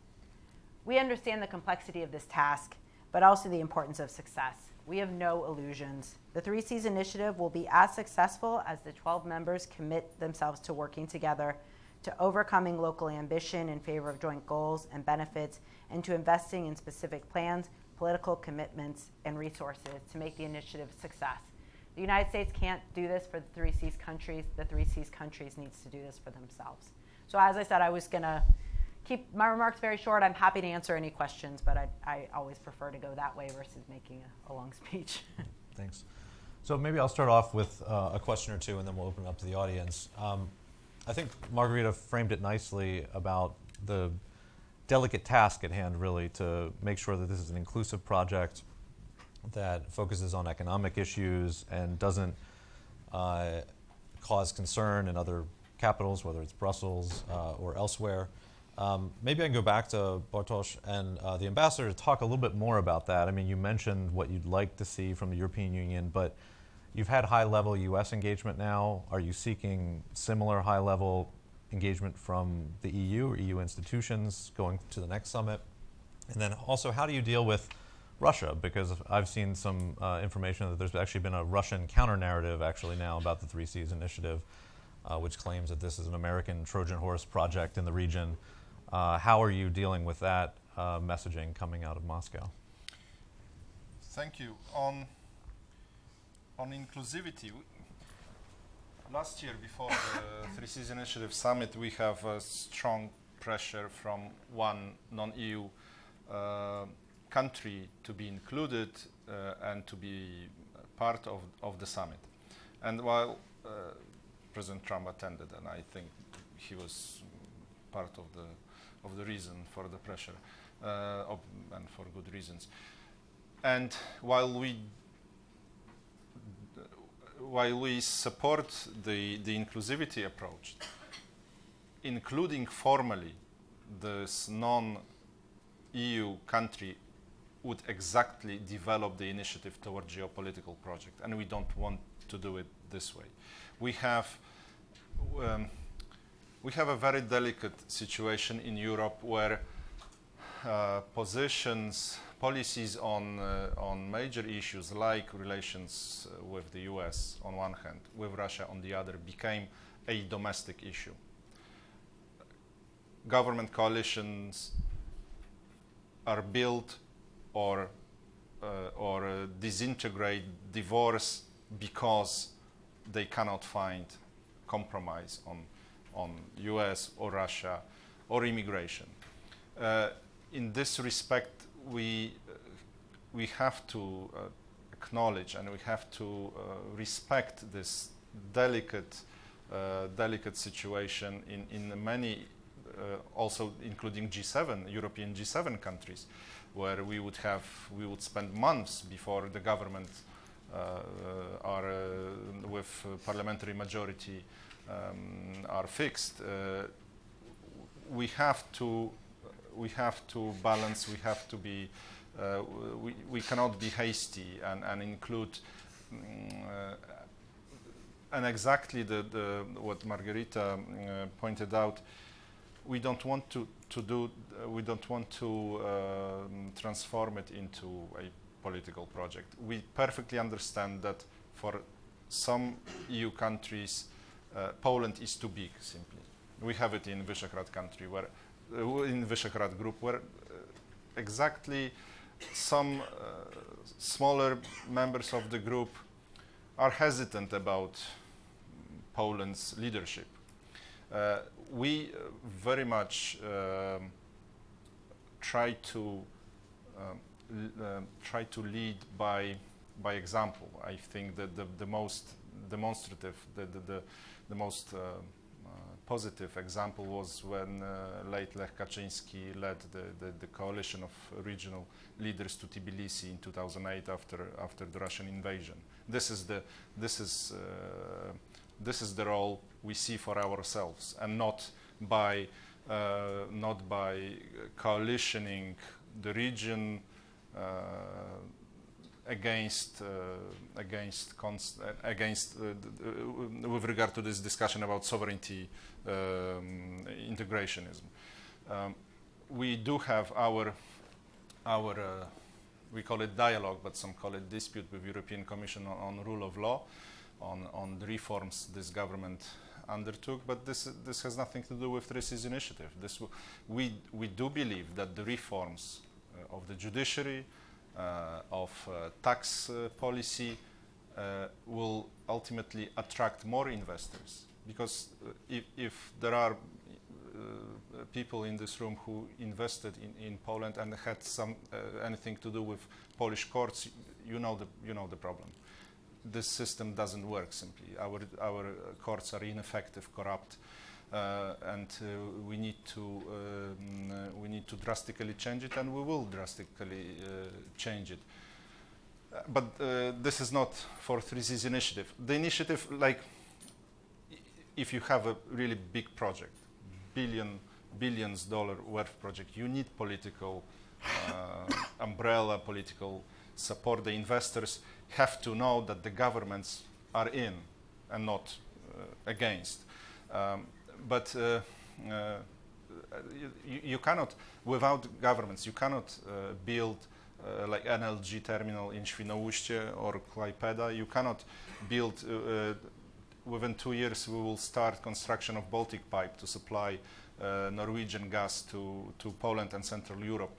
We understand the complexity of this task, but also the importance of success. We have no illusions. The 3Cs initiative will be as successful as the 12 members commit themselves to working together, to overcoming local ambition in favor of joint goals and benefits, and to investing in specific plans, political commitments, and resources to make the initiative a success. The United States can't do this for the 3Cs countries. The 3Cs countries needs to do this for themselves. So as I said, I was going to keep my remarks very short. I'm happy to answer any questions, but I always prefer to go that way versus making a long speech. Thanks. So maybe I'll start off with a question or two, and then we'll open it up to the audience. I think Margarita framed it nicely about the delicate task at hand, really, to make sure that this is an inclusive project that focuses on economic issues and doesn't cause concern in other capitals, whether it's Brussels or elsewhere. Maybe I can go back to Bartosz and the ambassador to talk a little bit more about that. I mean, you mentioned what you'd like to see from the European Union, but you've had high-level U.S. engagement now. Are you seeking similar high-level engagement from the EU or EU institutions going to the next summit? And then also, how do you deal with Russia? Because I've seen some information that there's actually been a Russian counter-narrative actually now about the 3Cs initiative, which claims that this is an American Trojan horse project in the region. How are you dealing with that messaging coming out of Moscow? Thank you. On inclusivity, last year before the 3Cs Initiative Summit, we have a strong pressure from one non-EU country to be included and to be part of the summit. And while President Trump attended, and I think he was part of the reason for the pressure, and for good reasons. And while we support the inclusivity approach, including formally this non-EU country would exactly develop the initiative toward geopolitical project, and we don't want to do it this way. We have a very delicate situation in Europe where policies on major issues like relations with the US on one hand, with Russia on the other, became a domestic issue. Government coalitions are built or disintegrate, divorce, because they cannot find compromise on US or Russia or immigration. In this respect, we have to acknowledge and we have to respect this delicate situation in many, also including G7, European G7 countries. where we would spend months before the government are with parliamentary majority are fixed. We have to balance. We have to be. We cannot be hasty and include. And exactly what Margherita pointed out, we don't want to transform it into a political project. We perfectly understand that for some EU countries, Poland is too big. Simply, we have it in Visegrad country, where in Visegrad group, where exactly some smaller members of the group are hesitant about Poland's leadership. We very much try to lead by example. I think that the most demonstrative, the most positive example was when late Lech Kaczyński led the coalition of regional leaders to Tbilisi in 2008 after the Russian invasion. This is the role we see for ourselves, and not by coalitioning the region with regard to this discussion about sovereignty integrationism. We do have our we call it dialogue, but some call it dispute with European Commission on rule of law, on the reforms this government undertook, but this has nothing to do with this initiative. We do believe that the reforms of the judiciary, of tax policy will ultimately attract more investors, because if there are people in this room who invested in Poland and had anything to do with Polish courts, you know the problem. This system doesn't work. Simply, our courts are ineffective, corrupt, and we need to drastically change it, and we will drastically change it. But this is not for 3C's initiative. The initiative, like, if you have a really big project, billions dollar worth project, you need political umbrella, political support. The investors have to know that the governments are in and not against. But you cannot, without governments, you cannot build like NLG terminal in Świnoujście or Klaipeda. You cannot build, within 2 years we will start construction of Baltic pipe to supply Norwegian gas to Poland and Central Europe.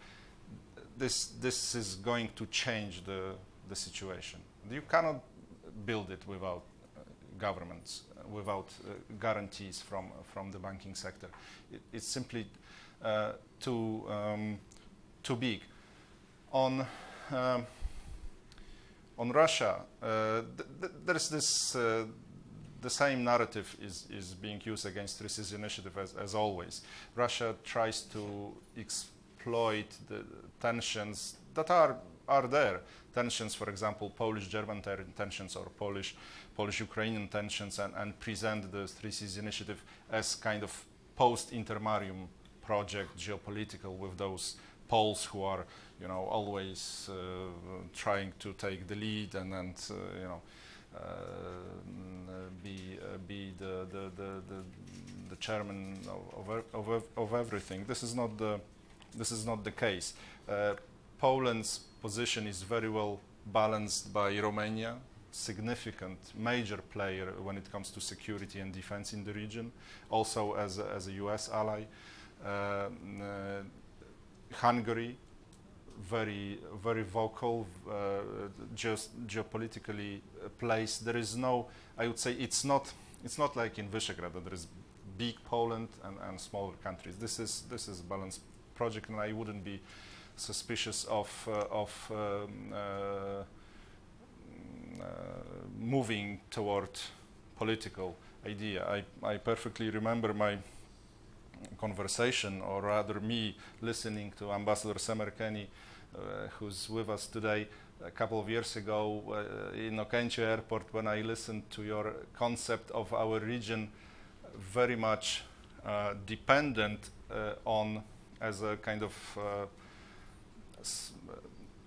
This is going to change the situation. You cannot build it without governments, without guarantees from the banking sector. It's simply too big. On Russia, there's this the same narrative is being used against 3C's initiative as always. Russia tries to exploit the tensions that are there. Tensions, for example, Polish-German tensions or Polish-Ukrainian tensions, and present the 3C's initiative as kind of post-intermarium project, geopolitical, with those Poles who are, always trying to take the lead and be the chairman of everything. This is not the case. Poland's position is very well balanced by Romania, significant major player when it comes to security and defense in the region, also as a US ally. Hungary, very vocal, just geopolitically placed. There is no, I would say, it's not like in Visegrad that there is big Poland and smaller countries. This is a balanced project, and I wouldn't be suspicious of moving toward political idea. I perfectly remember my conversation, or rather me listening to Ambassador Semerkeni who's with us today. A couple of years ago in Okęcie Airport, when I listened to your concept of our region, very much dependent on as a kind of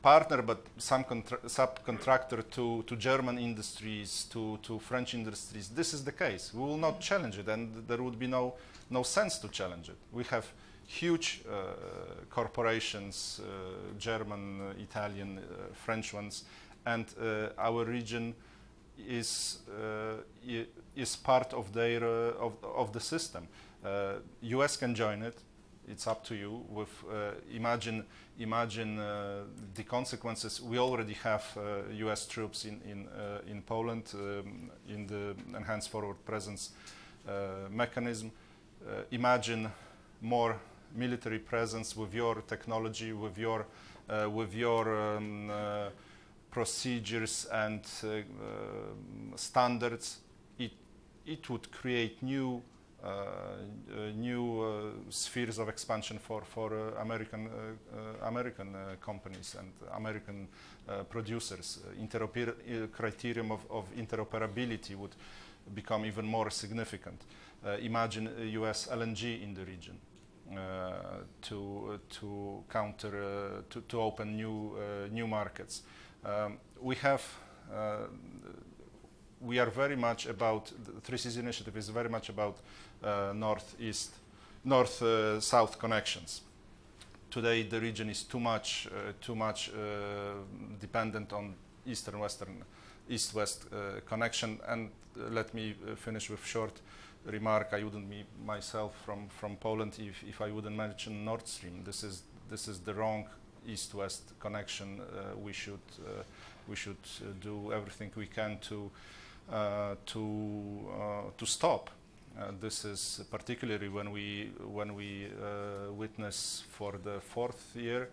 partner, but some subcontractor to German industries, to French industries. This is the case. We will not challenge it, and there would be no sense to challenge it. We have huge corporations, German, Italian, French ones, and our region is part of their of the system. US can join it. It's up to you. With imagine the consequences. We already have US troops in Poland in the enhanced forward presence mechanism. Imagine more military presence with your technology, with your procedures and standards. It would create new spheres of expansion for American companies and American producers. Criterion of interoperability would become even more significant. Imagine US LNG in the region to counter to open new markets. We are very much about the Three Seas initiative is very much about north-south connections. Today, the region is too much dependent on east-west connection. And let me finish with short remark. I wouldn't be myself from Poland if I wouldn't mention Nord Stream. This is the wrong east-west connection. We should do everything we can to stop. This is particularly when we witness for the fourth year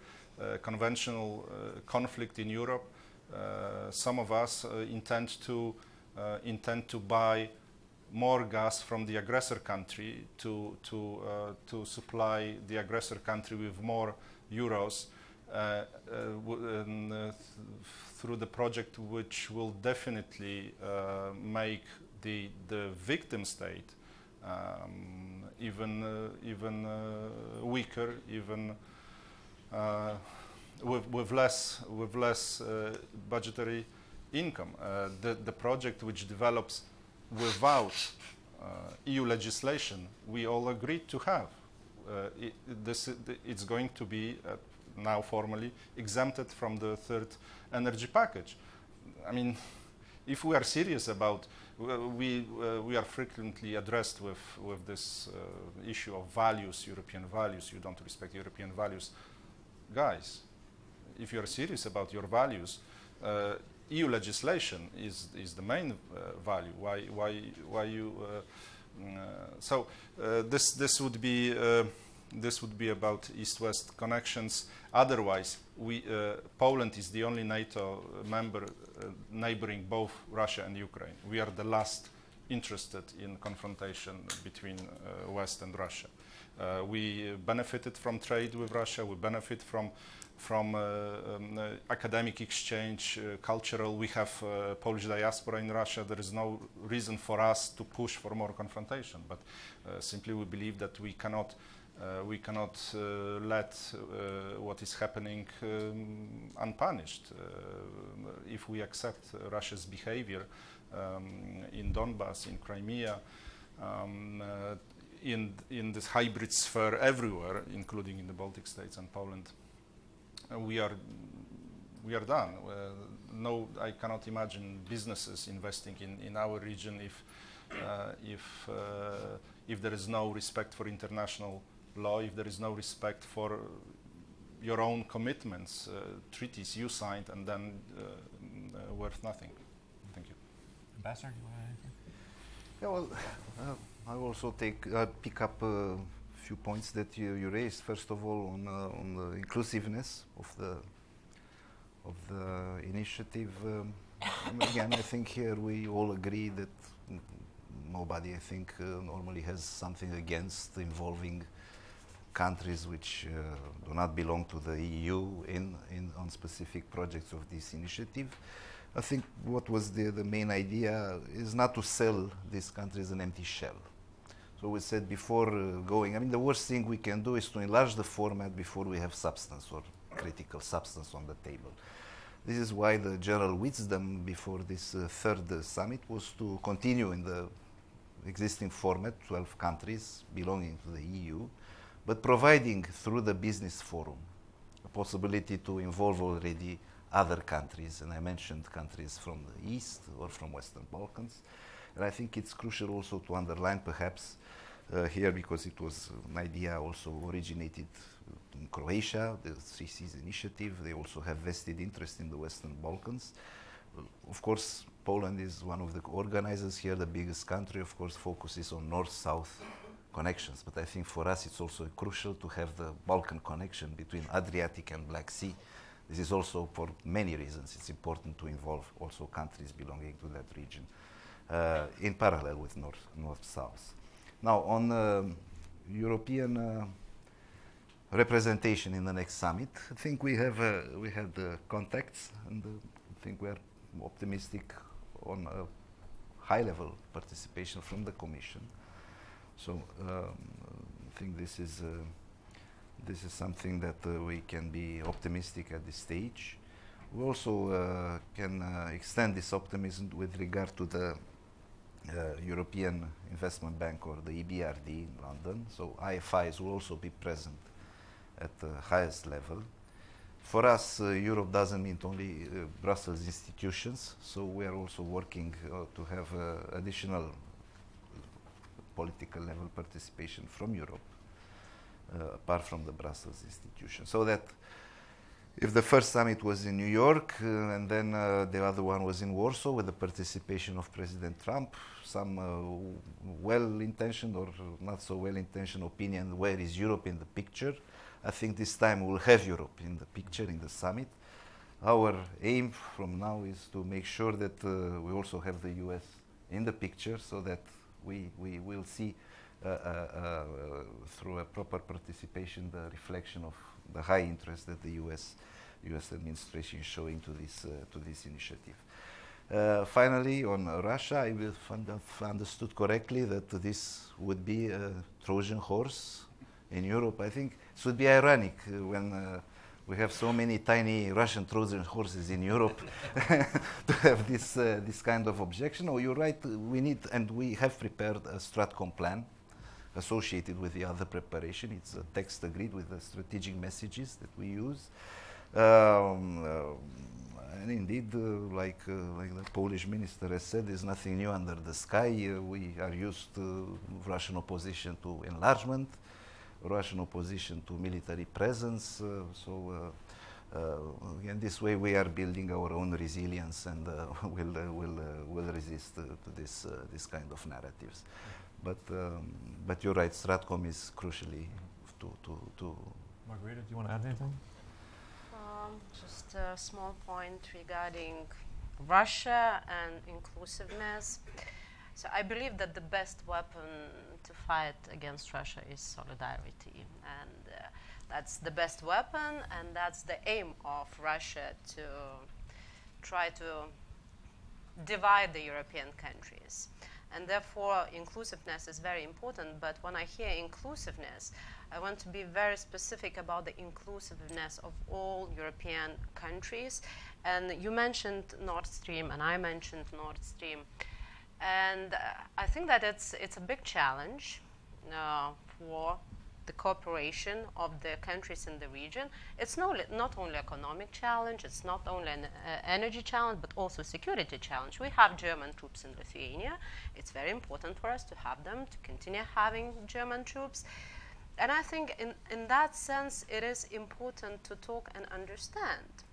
conventional conflict in Europe. Some of us intend to buy more gas from the aggressor country to supply the aggressor country with more euros through the project, which will definitely make the victim state even weaker, even with less budgetary income. The project which develops without EU legislation, we all agreed to have. It's going to be now formally exempted from the third energy package. I mean, if we are serious about, we are frequently addressed with this issue of values, European values. You don't respect European values, guys. If you are serious about your values, EU legislation is the main value. Why you? So this would be about east-west connections. Otherwise, Poland is the only NATO member neighboring both Russia and Ukraine. We are the last interested in confrontation between West and Russia. We benefited from trade with Russia. We benefit from academic exchange, cultural. We have Polish diaspora in Russia. There is no reason for us to push for more confrontation, but simply we believe that we cannot let what is happening unpunished. If we accept Russia's behavior in Donbass, in Crimea, in this hybrid sphere everywhere, including in the Baltic states and Poland, we are done. No, I cannot imagine businesses investing in our region if there is no respect for international law, if there is no respect for your own commitments, treaties you signed and then worth nothing. Thank you. Ambassador, do you want to add anything? Yeah, well, I will also pick up a few points that you raised. First of all, on the inclusiveness of the initiative. Again, I think here we all agree that nobody, I think, normally has something against involving countries which do not belong to the EU on specific projects of this initiative. I think what was the main idea is not to sell these countries an empty shell. So we said before going, I mean, the worst thing we can do is to enlarge the format before we have substance or critical substance on the table. This is why the general wisdom before this third summit was to continue in the existing format, 12 countries belonging to the EU, but providing through the business forum a possibility to involve already other countries, and I mentioned countries from the East or from Western Balkans. And I think it's crucial also to underline perhaps here, because it was an idea also originated in Croatia, the Three Seas Initiative. They also have vested interest in the Western Balkans. Of course, Poland is one of the organizers here. The biggest country, of course, focuses on north-south connections. But I think for us it's also crucial to have the Balkan connection between Adriatic and Black Sea. This is also, for many reasons, it's important to involve also countries belonging to that region in parallel with north-south. Now, on European representation in the next summit, I think we had contacts, and I think we are optimistic on a high-level participation from the Commission. So I think this is something that we can be optimistic at this stage. We also can extend this optimism with regard to the European Investment Bank, or the EBRD in London. So IFIs will also be present at the highest level. For us, Europe doesn't mean only Brussels institutions, so we are also working to have additional political level participation from Europe, apart from the Brussels institution. So that if the first summit was in New York, and then the other one was in Warsaw with the participation of President Trump, some well-intentioned or not so well-intentioned opinion, where is Europe in the picture? I think this time we'll have Europe in the picture in the summit. Our aim from now is to make sure that we also have the US in the picture, so that we will see through a proper participation the reflection of the high interest that the US administration is showing to this initiative. Finally, on Russia, I will understood correctly that this would be a Trojan horse in Europe. I think it would be ironic when we have so many tiny Russian Trojan horses in Europe to have this kind of objection. Oh, you're right, we need, and we have prepared a Stratcom plan associated with the other preparation. It's a text agreed with the strategic messages that we use. And indeed, like the Polish minister has said, there's nothing new under the sky. We are used to Russian opposition to enlargement, Russian opposition to military presence. In this way, we are building our own resilience, and will resist to this kind of narratives. But you're right, Stratcom is crucially to. Margarita, do you want to add anything? Just a small point regarding Russia and inclusiveness. So I believe that the best weapon to fight against Russia is solidarity, and that's the best weapon, and that's the aim of Russia, to try to divide the European countries. And therefore, inclusiveness is very important. But when I hear inclusiveness, I want to be very specific about the inclusiveness of all European countries. And you mentioned Nord Stream, and I mentioned Nord Stream. And I think that it's a big challenge for the cooperation of the countries in the region. It's not only economic challenge, it's not only an energy challenge, but also security challenge. We have German troops in Lithuania. It's very important for us to have them, to continue having German troops. And I think in that sense, it is important to talk and understand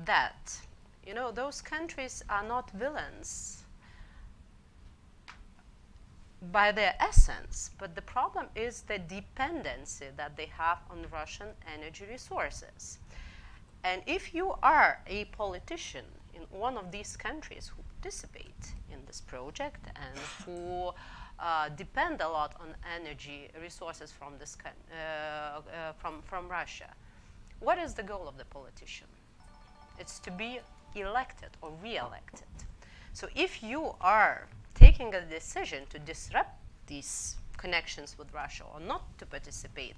that, you know, those countries are not villains by their essence, but the problem is the dependency that they have on Russian energy resources. And if you are a politician in one of these countries who participate in this project and who depend a lot on energy resources from this from Russia. What is the goal of the politician? It's to be elected or re-elected. So if you are taking a decision to disrupt these connections with Russia or not to participate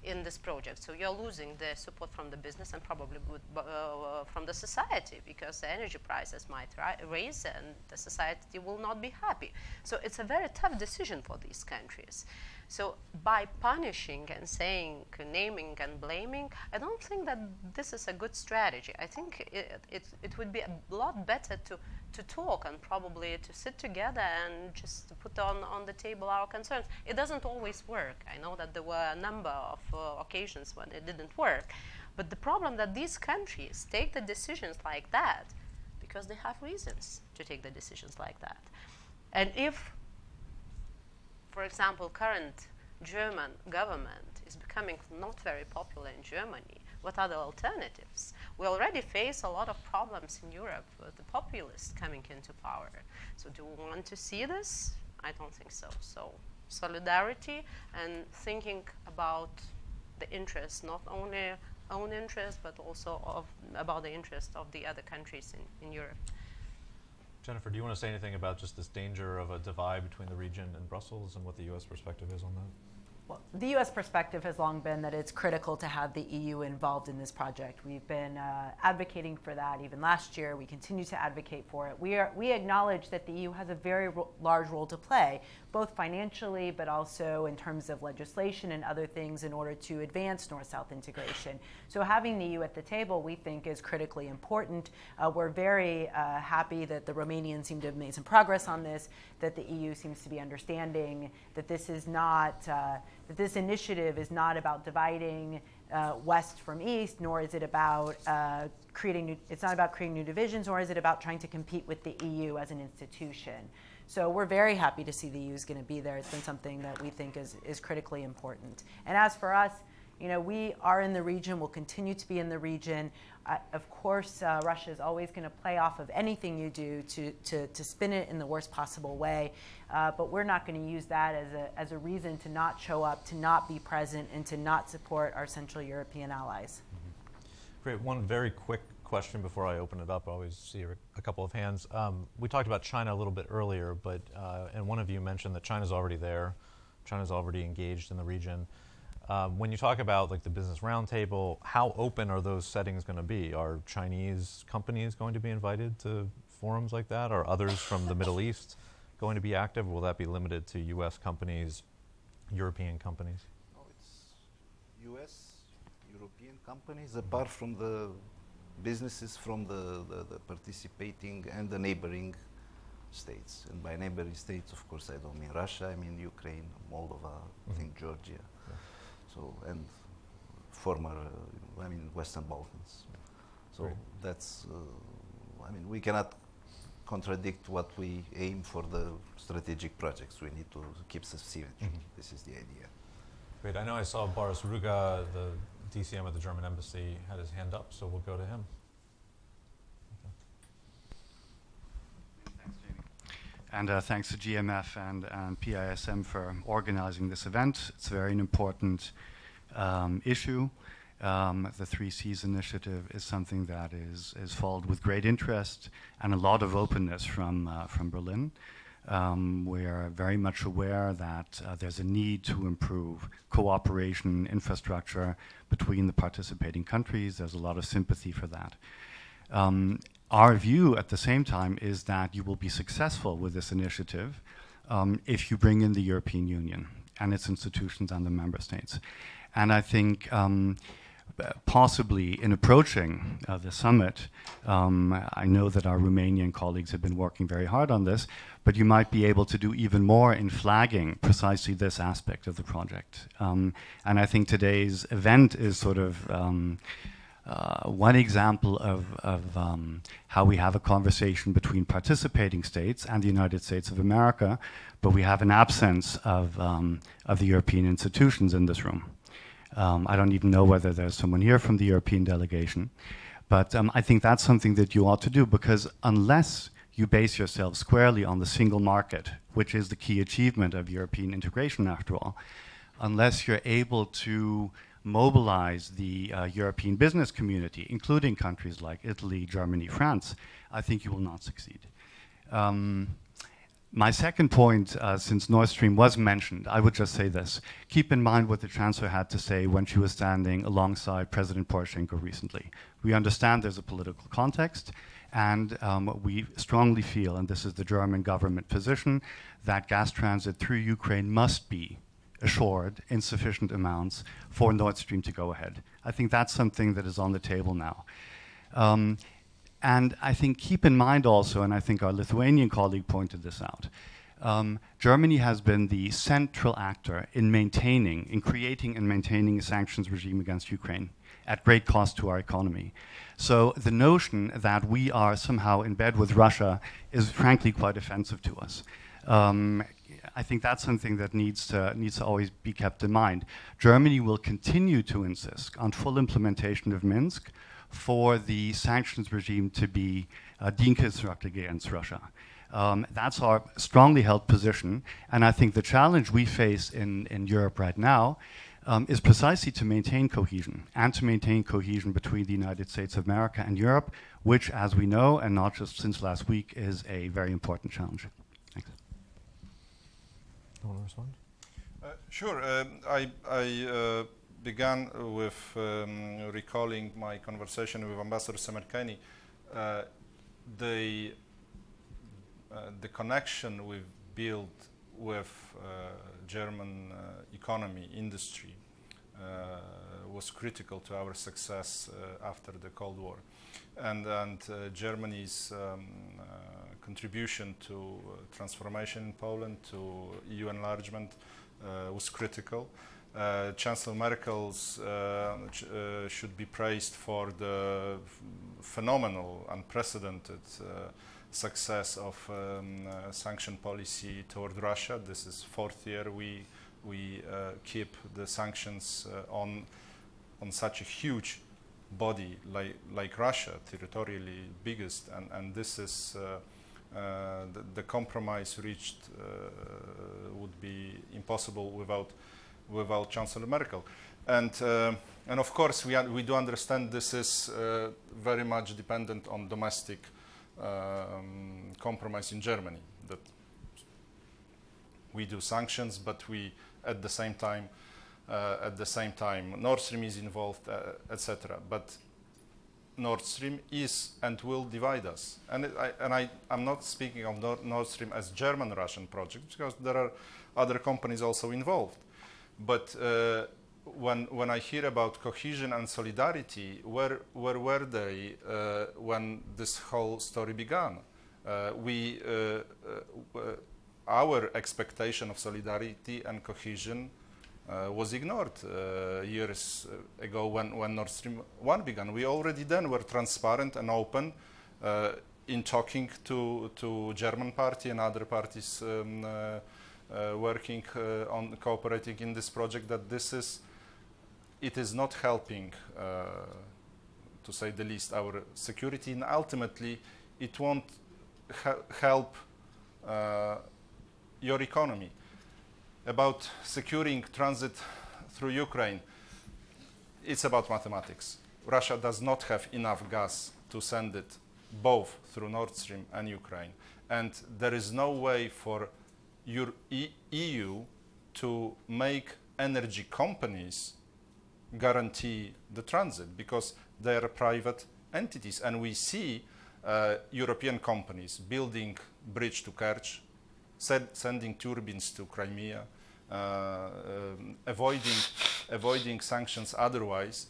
in this project, so you're losing the support from the business and probably from the society, because the energy prices might raise and the society will not be happy. So it's a very tough decision for these countries. So by punishing and saying, naming and blaming, I don't think that this is a good strategy. I think it would be a lot better to talk and probably to sit together and just to put on the table our concerns. It doesn't always work. I know that there were a number of occasions when it didn't work. But the problem that these countries take the decisions like that because they have reasons to take the decisions like that. And if, for example, current German government is becoming not very popular in Germany, what are the alternatives? We already face a lot of problems in Europe with the populists coming into power. So do we want to see this? I don't think so. So solidarity and thinking about the interests, not only own interest, but also about the interest of the other countries in Europe. Jennifer, do you want to say anything about just this danger of a divide between the region and Brussels and what the U.S. perspective is on that? Well, the U.S. perspective has long been that it's critical to have the EU involved in this project. We've been advocating for that even last year. We continue to advocate for it. We acknowledge that the EU has a very large role to play, both financially but also in terms of legislation and other things in order to advance North-South integration. So having the EU at the table, we think, is critically important. We're very happy that the Romanians seem to have made some progress on this, that the EU seems to be understanding that this is not that this initiative is not about dividing West from East, nor is it about creating new divisions, nor is it about trying to compete with the EU as an institution. So we're very happy to see the EU is going to be there. It's been something that we think is critically important. And as for us, you know, we are in the region, we'll continue to be in the region. Of course, Russia is always going to play off of anything you do to spin it in the worst possible way. But we're not going to use that as a reason to not show up, to not be present, and to not support our Central European allies. Mm-hmm. Great. One very quick question before I open it up. I always see a couple of hands. We talked about China a little bit earlier, but and one of you mentioned that China's already there. China's already engaged in the region. When you talk about like the business roundtable, how open are those settings going to be? Are Chinese companies going to be invited to forums like that? Are others from the Middle East going to be active? Will that be limited to U.S. companies, European companies? No, it's U.S., European companies, apart from the businesses from the participating and the neighboring states. And by neighboring states, of course, I don't mean Russia, I mean Ukraine, Moldova, I think Georgia. So, and former, I mean, Western Balkans. So Great. that's, I mean, we cannot contradict what we aim for the strategic projects. We need to keep symmetry. Mm-hmm. This is the idea. Great. I know I saw Boris Ruga, the DCM at the German Embassy, had his hand up, so we'll go to him. Thanks, Jamie. And thanks to GMF and PISM for organizing this event. It's a very important issue. The 3Cs initiative is something that is followed with great interest and a lot of openness from Berlin. We are very much aware that there's a need to improve cooperation infrastructure between the participating countries. There's a lot of sympathy for that. Our view at the same time is that you will be successful with this initiative if you bring in the European Union and its institutions and the member states. And I think possibly in approaching the summit, I know that our Romanian colleagues have been working very hard on this, but you might be able to do even more in flagging precisely this aspect of the project. And I think today's event is sort of one example of how we have a conversation between participating states and the United States of America, but we have an absence of the European institutions in this room. I don't even know whether there's someone here from the European delegation, but I think that's something that you ought to do, because unless you base yourself squarely on the single market, which is the key achievement of European integration after all, unless you're able to mobilize the European business community, including countries like Italy, Germany, France, I think you will not succeed. My second point, since Nord Stream was mentioned, I would just say this. Keep in mind what the Chancellor had to say when she was standing alongside President Poroshenko recently. We understand there's a political context, and we strongly feel, and this is the German government position, that gas transit through Ukraine must be assured in sufficient amounts for Nord Stream to go ahead. I think that's something that is on the table now. And I think keep in mind also, and I think our Lithuanian colleague pointed this out, Germany has been the central actor in creating and maintaining a sanctions regime against Ukraine at great cost to our economy. So the notion that we are somehow in bed with Russia is frankly quite offensive to us. I think that's something that needs to always be kept in mind. Germany will continue to insist on full implementation of Minsk for the sanctions regime to be deconstructed against Russia. That's our strongly held position, and I think the challenge we face in Europe right now is precisely to maintain cohesion, and to maintain cohesion between the United States of America and Europe, which, as we know, and not just since last week, is a very important challenge. Thanks. You want to respond? Sure. I began with recalling my conversation with Ambassador Semerkani. The connection we've built with German economy, industry, was critical to our success after the Cold War. And Germany's contribution to transformation in Poland, to EU enlargement, was critical. Chancellor Merkel's should be praised for the phenomenal, unprecedented success of sanction policy toward Russia. This is fourth year we keep the sanctions on such a huge body like Russia, territorially biggest, and this is the compromise reached would be impossible without Chancellor Merkel. And of course we do understand this is very much dependent on domestic compromise in Germany, that we do sanctions, but we at the same time Nord Stream is involved, etc. But Nord Stream is and will divide us. And I'm not speaking of Nord Stream as German-Russian project, because there are other companies also involved. But when I hear about cohesion and solidarity, where were they when this whole story began? Our expectation of solidarity and cohesion was ignored years ago when Nord Stream 1 began. We already then were transparent and open in talking to German party and other parties working on cooperating in this project, that it is not helping, to say the least, our security, and ultimately it won't help your economy. About securing transit through Ukraine, it's about mathematics. Russia does not have enough gas to send it both through Nord Stream and Ukraine, and there is no way for your EU to make energy companies guarantee the transit, because they are private entities, and we see European companies building bridge to Kerch, sending turbines to Crimea, avoiding sanctions otherwise,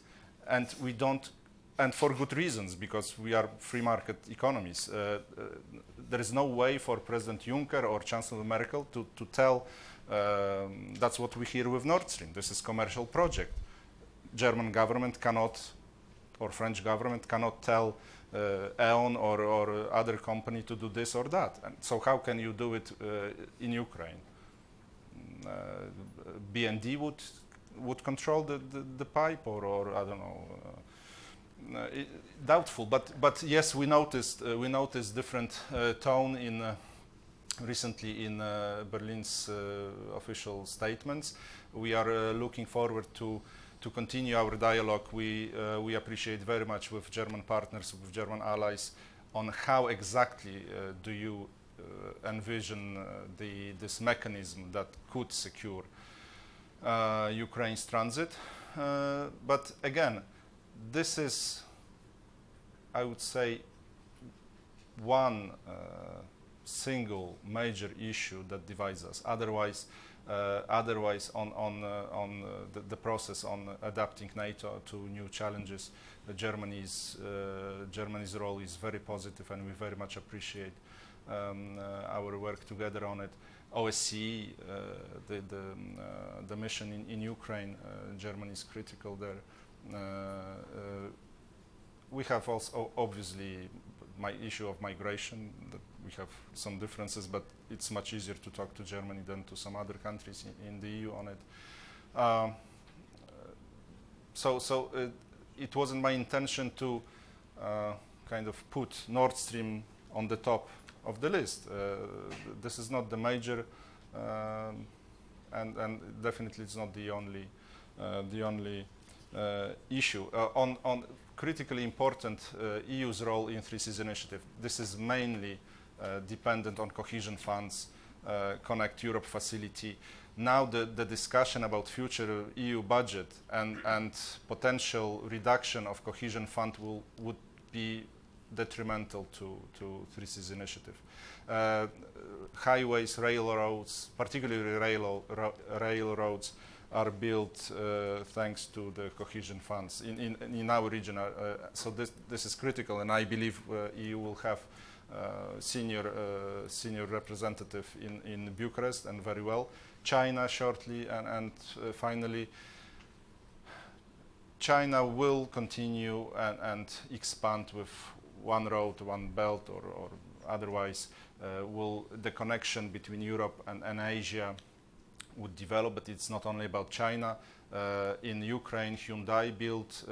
and we don't, and for good reasons, because we are free market economies. There is no way for President Juncker or Chancellor Merkel to tell, that's what we hear with Nord Stream, this is commercial project. German government cannot, or French government cannot tell E.ON or other company to do this or that. And so how can you do it in Ukraine? BND would control the pipe, or I don't know. doubtful. But yes, we noticed different tone in recently in Berlin's official statements. We are looking forward to continue our dialogue. We appreciate very much with German partners, with German allies, on how exactly do you envision this mechanism that could secure Ukraine's transit. But again, this is, I would say, one single major issue that divides us. Otherwise, on the process on adapting NATO to new challenges, Germany's role is very positive, and we very much appreciate our work together on it. OSCE, the mission in Ukraine, Germany is critical there. We have also obviously my issue of migration, that we have some differences, but it's much easier to talk to Germany than to some other countries in the EU on it. So it wasn't my intention to kind of put Nord Stream on the top of the list. This is not the major, and definitely it's not the only issue. On critically important EU's role in Three Seas Initiative, this is mainly dependent on cohesion funds, Connect Europe facility. Now the discussion about future EU budget and potential reduction of cohesion fund would be detrimental to Three Seas Initiative. Highways, railroads, particularly railroads, are built thanks to the cohesion funds in our region. So this is critical, and I believe EU will have senior representative in Bucharest, and very well. China shortly, and finally, China will continue and expand with one road, one belt, or otherwise the connection between Europe and Asia would develop, but it's not only about China. In Ukraine, Hyundai built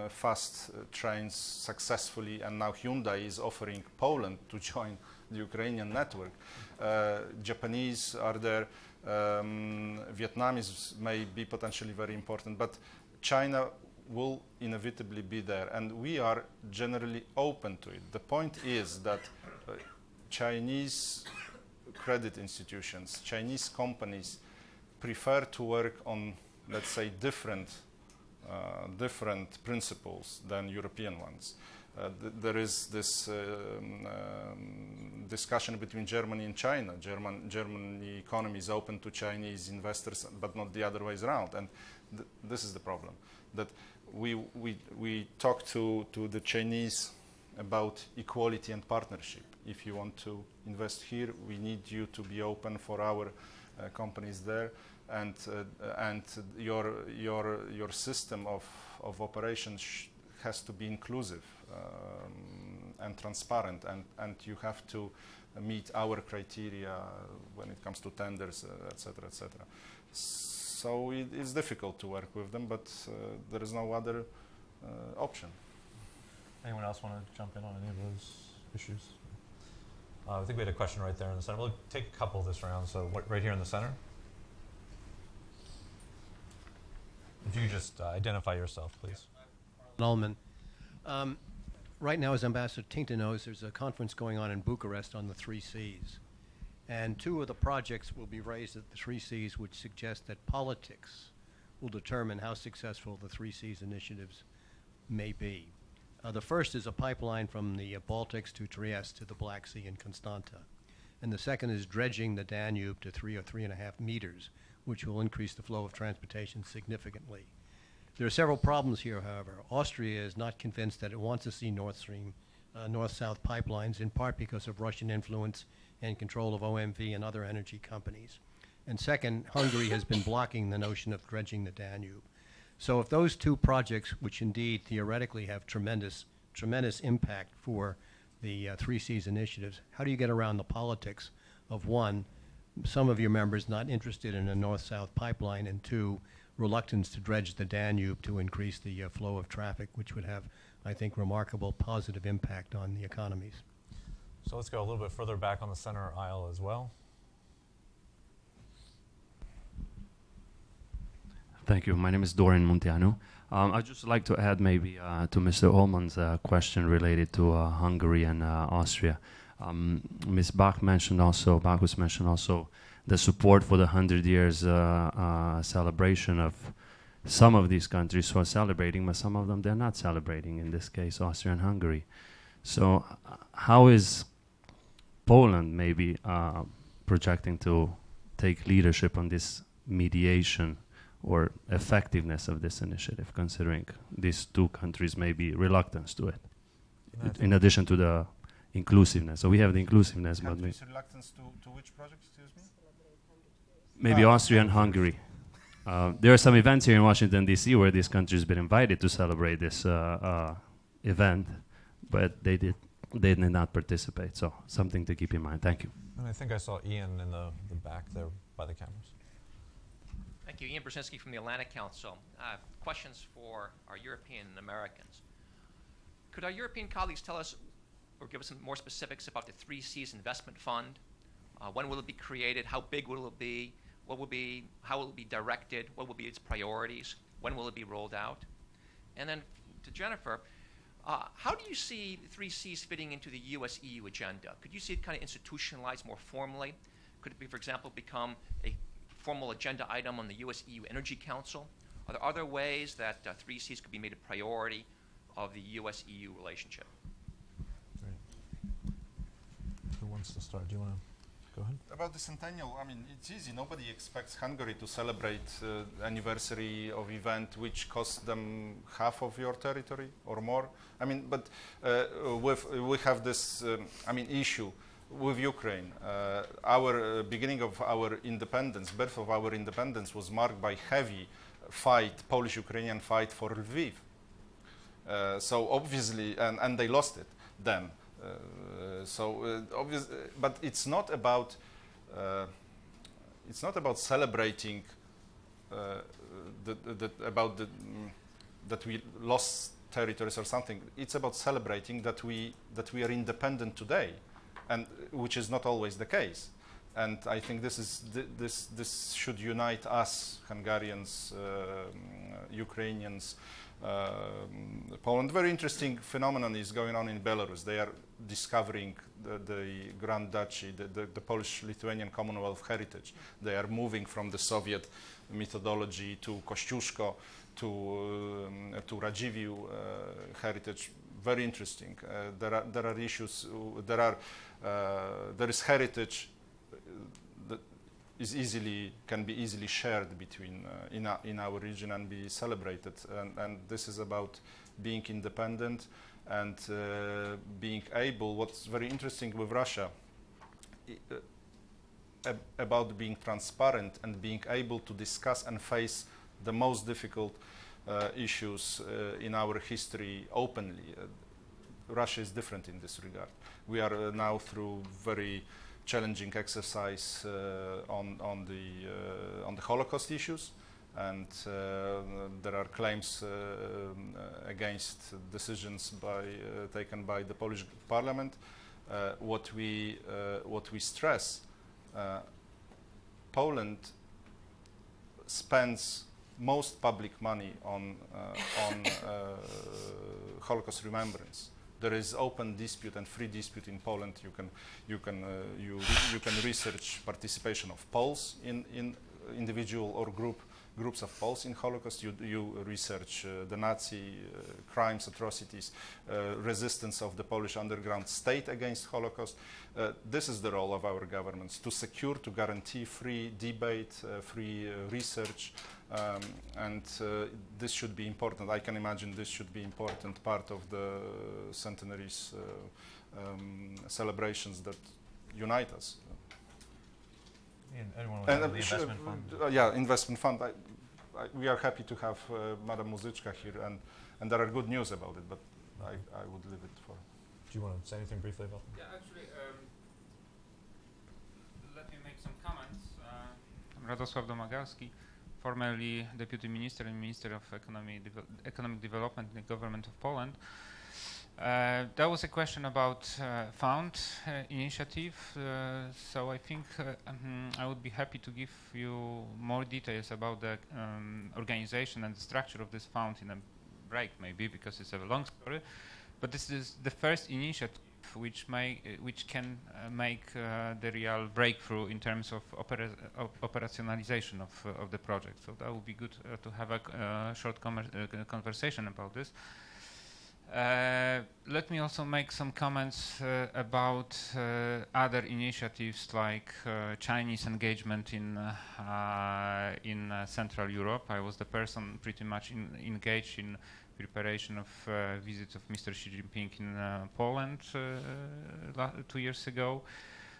fast trains successfully, and now Hyundai is offering Poland to join the Ukrainian network. Japanese are there. Vietnamese may be potentially very important, but China will inevitably be there, and we are generally open to it. The point is that Chinese credit institutions, Chinese companies prefer to work on, let's say, different principles than European ones. There is this discussion between Germany and China. German economy is open to Chinese investors, but not the other ways around. And this is the problem, that we talk to the Chinese about equality and partnership. If you want to invest here, we need you to be open for our companies there, and your system of operations has to be inclusive and transparent, and you have to meet our criteria when it comes to tenders, etc., etc. So it's difficult to work with them, but there is no other option. Anyone else want to jump in on any of those issues? I think we had a question right there in the center. We'll take a couple this round. So right here in the center. If you could just identify yourself, please. Ullman. Right now, as Ambassador Tinta knows, there's a conference going on in Bucharest on the Three Seas. And two of the projects will be raised at the Three Seas, which suggest that politics will determine how successful the Three Seas initiatives may be. The first is a pipeline from the Baltics to Trieste to the Black Sea and Constanta. And the second is dredging the Danube to 3 or 3.5 meters, which will increase the flow of transportation significantly. There are several problems here, however. Austria is not convinced that it wants to see Nord Stream, north-south pipelines, in part because of Russian influence and control of OMV and other energy companies. And second, Hungary has been blocking the notion of dredging the Danube. So if those two projects, which indeed theoretically have tremendous impact for the Three Seas initiatives, how do you get around the politics of, one, some of your members not interested in a north-south pipeline, and two, reluctance to dredge the Danube to increase the flow of traffic, which would have I think, remarkable positive impact on the economies. So let's go a little bit further back on the center aisle as well. Thank you. My name is Dorian Munteanu. I'd just like to add maybe to Mr. Ullman's question related to Hungary and Austria. Ms. Bachus mentioned also the support for the 100 years celebration of some of these countries who are celebrating, but some of them they're not celebrating, in this case Austria and Hungary. So how is Poland maybe projecting to take leadership on this mediation or effectiveness of this initiative, considering these two countries may be reluctant to it, in addition to the inclusiveness? So we have the inclusiveness, but reluctance to which project, excuse me? Maybe Austria and Hungary. There are some events here in Washington, D.C. where these countries have been invited to celebrate this event, but they did not participate. So something to keep in mind. Thank you. And I think I saw Ian in the back there by the cameras. Thank you. Ian Brzezinski from the Atlantic Council. Questions for our European Americans. Could our European colleagues tell us or give us some more specifics about the 3Cs investment fund? When will it be created? How big will it be? How will it be directed? What will be its priorities? When will it be rolled out? And then to Jennifer, how do you see the 3Cs fitting into the US-EU agenda? Could you see it kind of institutionalized more formally? Could it be, for example, become a formal agenda item on the US-EU Energy Council? Are there other ways that 3Cs could be made a priority of the US-EU relationship? Great. Who wants to start? Do you want to go ahead? About the centennial, I mean, it's easy. Nobody expects Hungary to celebrate anniversary of event which cost them half of your territory or more. I mean, but we have this, issue with Ukraine. Our beginning of our independence, birth of our independence was marked by heavy fight, Polish-Ukrainian fight for Lviv. So obviously, and they lost it then. But it's not about celebrating that we lost territories or something. It's about celebrating that we are independent today, and which is not always the case. And I think this should unite us, Hungarians, Ukrainians, Poland. Very interesting phenomenon is going on in Belarus. They are discovering the Grand Duchy, the Polish-Lithuanian Commonwealth heritage. They are moving from the Soviet methodology to Kościuszko, to Radziwiłł heritage. Very interesting. There are issues. There is heritage that can be easily shared between in our region and be celebrated. And this is about being independent and being able. What's very interesting with Russia about being transparent and being able to discuss and face the most difficult issues in our history openly. Russia is different in this regard. We are now through very challenging exercise on the Holocaust issues, and there are claims against decisions taken by the Polish Parliament. What we stress, Poland spends most public money on Holocaust remembrance. There is open dispute and free dispute in Poland. You can research participation of Poles in individual or groups of Poles in Holocaust. You research the Nazi crimes, atrocities, resistance of the Polish underground state against Holocaust. This is the role of our governments, to secure, to guarantee free debate, free research, and this should be important. I can imagine this should be important part of the centenaries celebrations that unite us. Anyone want to the investment fund? Yeah, investment fund. We are happy to have Madam Muzyczka here, and there are good news about it, but I would leave it for. Do you want to say anything briefly about that? Yeah, actually, let me make some comments. I'm Radosław Domagalski, formerly Deputy Minister and Minister of Economic Development in the Government of Poland. There was a question about fund initiative, so I think I would be happy to give you more details about the organization and the structure of this fund in a break, maybe, because it's a long story. But this is the first initiative which can make the real breakthrough in terms of operationalization of the project. So that would be good to have a short conversation about this. Let me also make some comments about other initiatives like Chinese engagement in Central Europe. I was the person pretty much engaged in preparation of visit of Mr. Xi Jinping in Poland 2 years ago.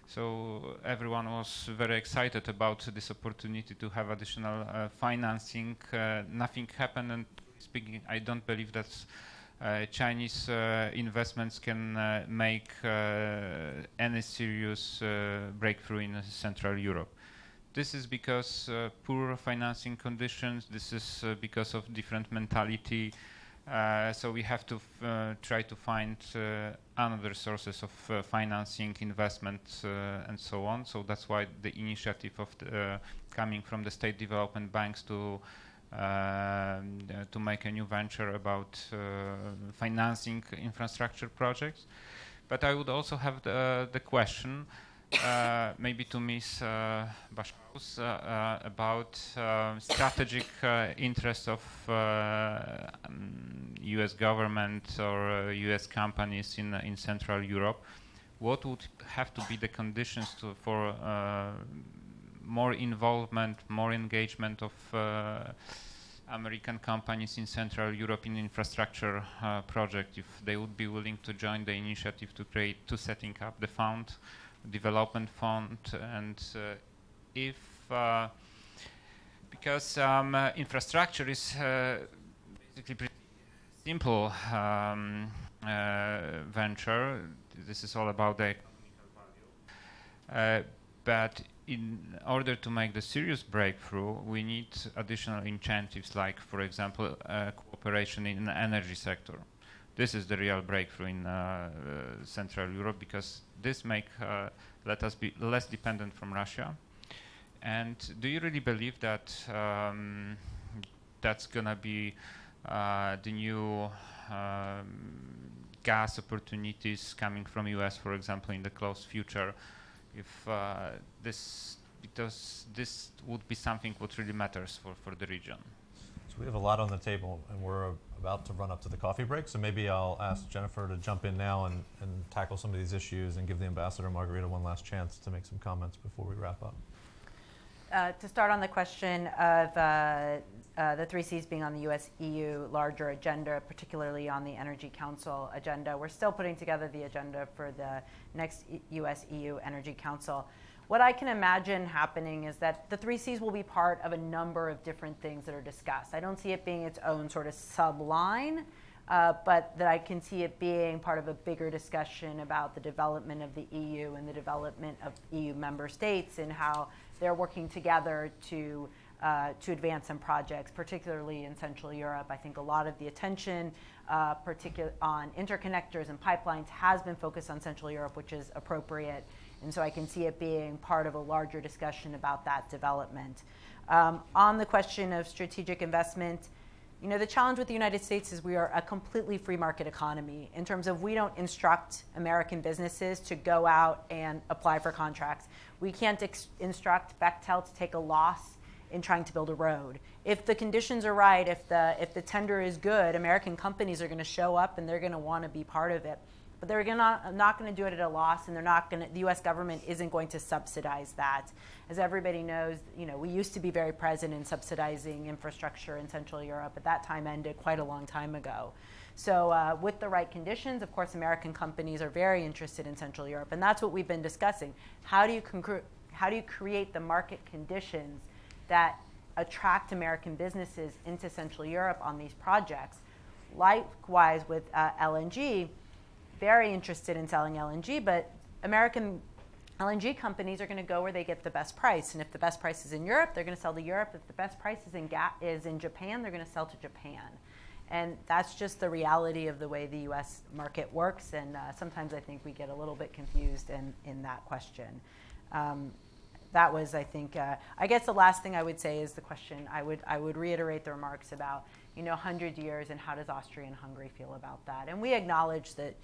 So everyone was very excited about this opportunity to have additional financing. Nothing happened, and speaking, I don't believe that Chinese investments can make any serious breakthrough in Central Europe. This is because poor financing conditions. This is because of different mentality. So we have to try to find other sources of financing, investment, and so on. So that's why the initiative of coming from the state development banks to make a new venture about financing infrastructure projects. But I would also have the question, maybe to Ms. Bashaus, about strategic interests of US government or US companies in Central Europe. What would have to be the conditions for more involvement, more engagement of American companies in Central European infrastructure project, if they would be willing to join the initiative to setting up the fund, development fund, and if because infrastructure is basically pretty simple venture. This is all about the economical value, but in order to make the serious breakthrough, we need additional incentives, like, for example, cooperation in the energy sector. This is the real breakthrough in Central Europe, because this let us be less dependent from Russia. And do you really believe that that's gonna be the new gas opportunities coming from US, for example, in the close future? If because this would be something what really matters for the region. So we have a lot on the table, and we're about to run up to the coffee break. So maybe I'll ask Jennifer to jump in now and tackle some of these issues, and give the Ambassador Margarita one last chance to make some comments before we wrap up. To start on the question of the 3 Cs being on the US-EU larger agenda, particularly on the Energy Council agenda. We're still putting together the agenda for the next US-EU Energy Council. What I can imagine happening is that the 3 Cs will be part of a number of different things that are discussed. I don't see it being its own sort of subline, but that I can see it being part of a bigger discussion about the development of the EU and the development of EU member states, and how they're working together to advance some projects, particularly in Central Europe. I think a lot of the attention, particularly on interconnectors and pipelines, has been focused on Central Europe, which is appropriate. And so I can see it being part of a larger discussion about that development. On the question of strategic investment, you know, the challenge with the United States is we are a completely free market economy, in terms of we don't instruct American businesses to go out and apply for contracts. We can't instruct Bechtel to take a loss in trying to build a road. If the conditions are right, if the tender is good, American companies are going to show up and they're going to want to be part of it. But they're not going to do it at a loss, and the U.S. government isn't going to subsidize that. As everybody knows, you know, we used to be very present in subsidizing infrastructure in Central Europe, but that time ended quite a long time ago. So with the right conditions, of course, American companies are very interested in Central Europe, and that's what we've been discussing. How do you create the market conditions that attract American businesses into Central Europe on these projects? Likewise with LNG, very interested in selling LNG, but American LNG companies are going to go where they get the best price. And if the best price is in Europe, they're going to sell to Europe. If the best price is in Japan, they're going to sell to Japan. And that's just the reality of the way the US market works, and sometimes I think we get a little bit confused in that question. That was, I think, I guess the last thing I would say is the question, I would reiterate the remarks about, 100 years and how does Austria and Hungary feel about that? And we acknowledge that,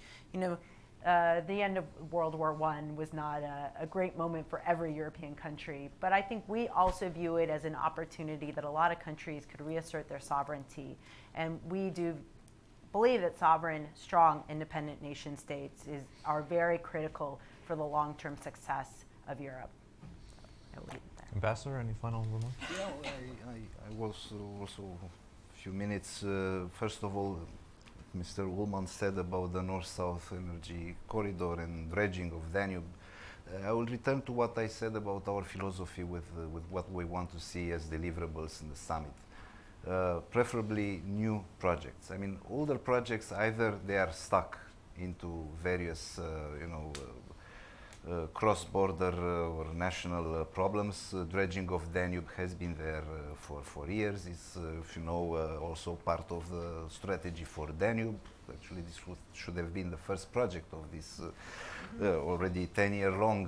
the end of World War I was not a great moment for every European country, but I think we also view it as an opportunity that a lot of countries could reassert their sovereignty. And we do believe that sovereign, strong, independent nation states are very critical for the long-term success of Europe. I'll leave it there. Ambassador, any final remarks? Yeah, I was also a few minutes. First of all, Mr. Ullman said about the North-South energy corridor and dredging of Danube. I will return to what I said about our philosophy with what we want to see as deliverables in the summit. Preferably new projects. I mean, older projects, either they are stuck into various, cross-border or national problems. Dredging of Danube has been there for years. It's, if you know, also part of the strategy for Danube. Actually, this should have been the first project of this already 10-year-long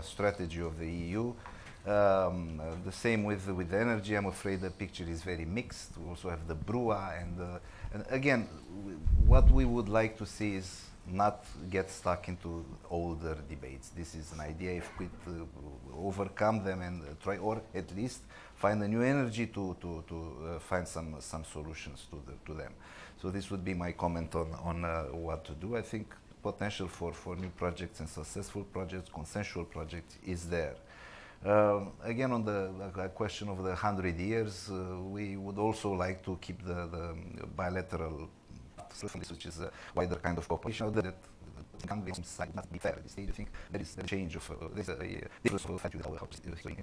strategy of the EU. The same with energy. I'm afraid the picture is very mixed. We also have the BRUA, and again, what we would like to see is not get stuck into older debates. This is an idea. If we could overcome them and try, or at least find a new energy to find some solutions to them. So this would be my comment on what to do. I think potential for new projects and successful projects, consensual projects, is there. Again, on the question of the 100 years, we would also like to keep the bilateral, which is a wider kind of cooperation. That Hungary side must be fair at this stage. I think there is a change of there's a difference of attitude how it's going.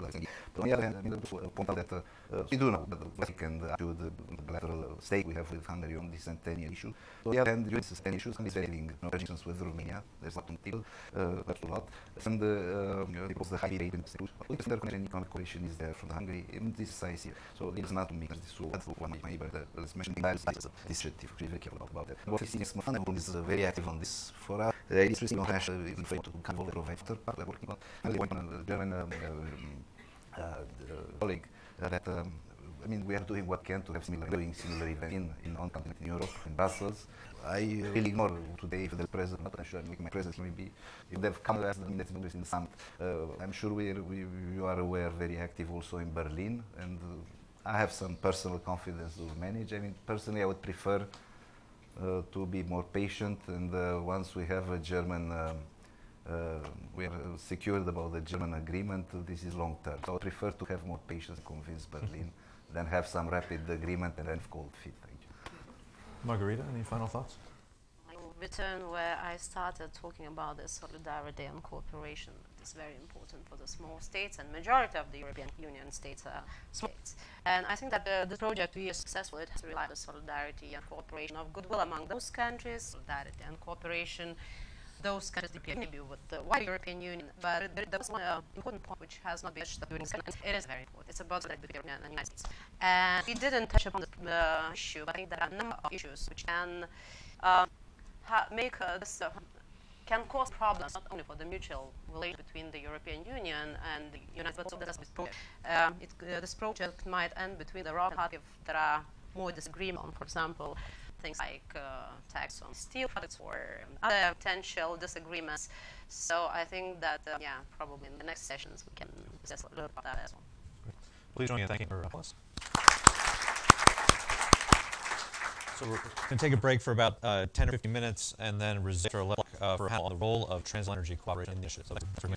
But on the other hand, I mean, also point out that we do know that the Vatican the bilateral stake we have with Hungary on this centennial issue. So on the other hand, during this centennial issues, Hungary is very for instance, with Romania. There's a lot on the table, that's a lot. And because the high rate in interconnection and economic cooperation is there from Hungary in this size here. So it is not to make this so one of my neighbors let's mention the this initiative, very careful about that. What we see is Hungary is very active on this for us. It's really not actually in front to come over provider part we're working on. And one on the German colleague that I mean, we are doing what we can to have similar events in on continent in Europe, in Brussels. I really ignore today if the president, not sure I'm making my presence maybe if they've come as the minutes in the summit. I'm sure you are aware, very active also in Berlin, and I have some personal confidence to manage. I mean, personally, I would prefer to be more patient, and once we have a German, we are secured about the German agreement, this is long term. So I prefer to have more patience, convince Berlin, than have some rapid agreement and then cold feet. Thank you. Margarita, any final thoughts? I will return where I started talking about the solidarity and cooperation. It's very important for the small states, and majority of the European Union states are small states. And I think that the project we are successful, it has to rely on the solidarity and cooperation of goodwill among those countries, solidarity and cooperation, those countries maybe with the wider European Union. But there was one important point which has not been touched during this conference. It is very important. It's about the European and the United States. And we didn't touch upon the issue, but I think there are a number of issues which can make this can cause problems not only for the mutual relation between the European Union and the United States, but also this project. This project might end between the rock and hard if there are more disagreement on, for example, things like tax on steel products or other potential disagreements. So I think that, yeah, probably in the next sessions we can discuss a little about that as well. Great. Please join me in thanking her applause. So we're going to take a break for about 10 or 15 minutes and then resume for a panel on the role of transatlantic energy cooperation initiatives. So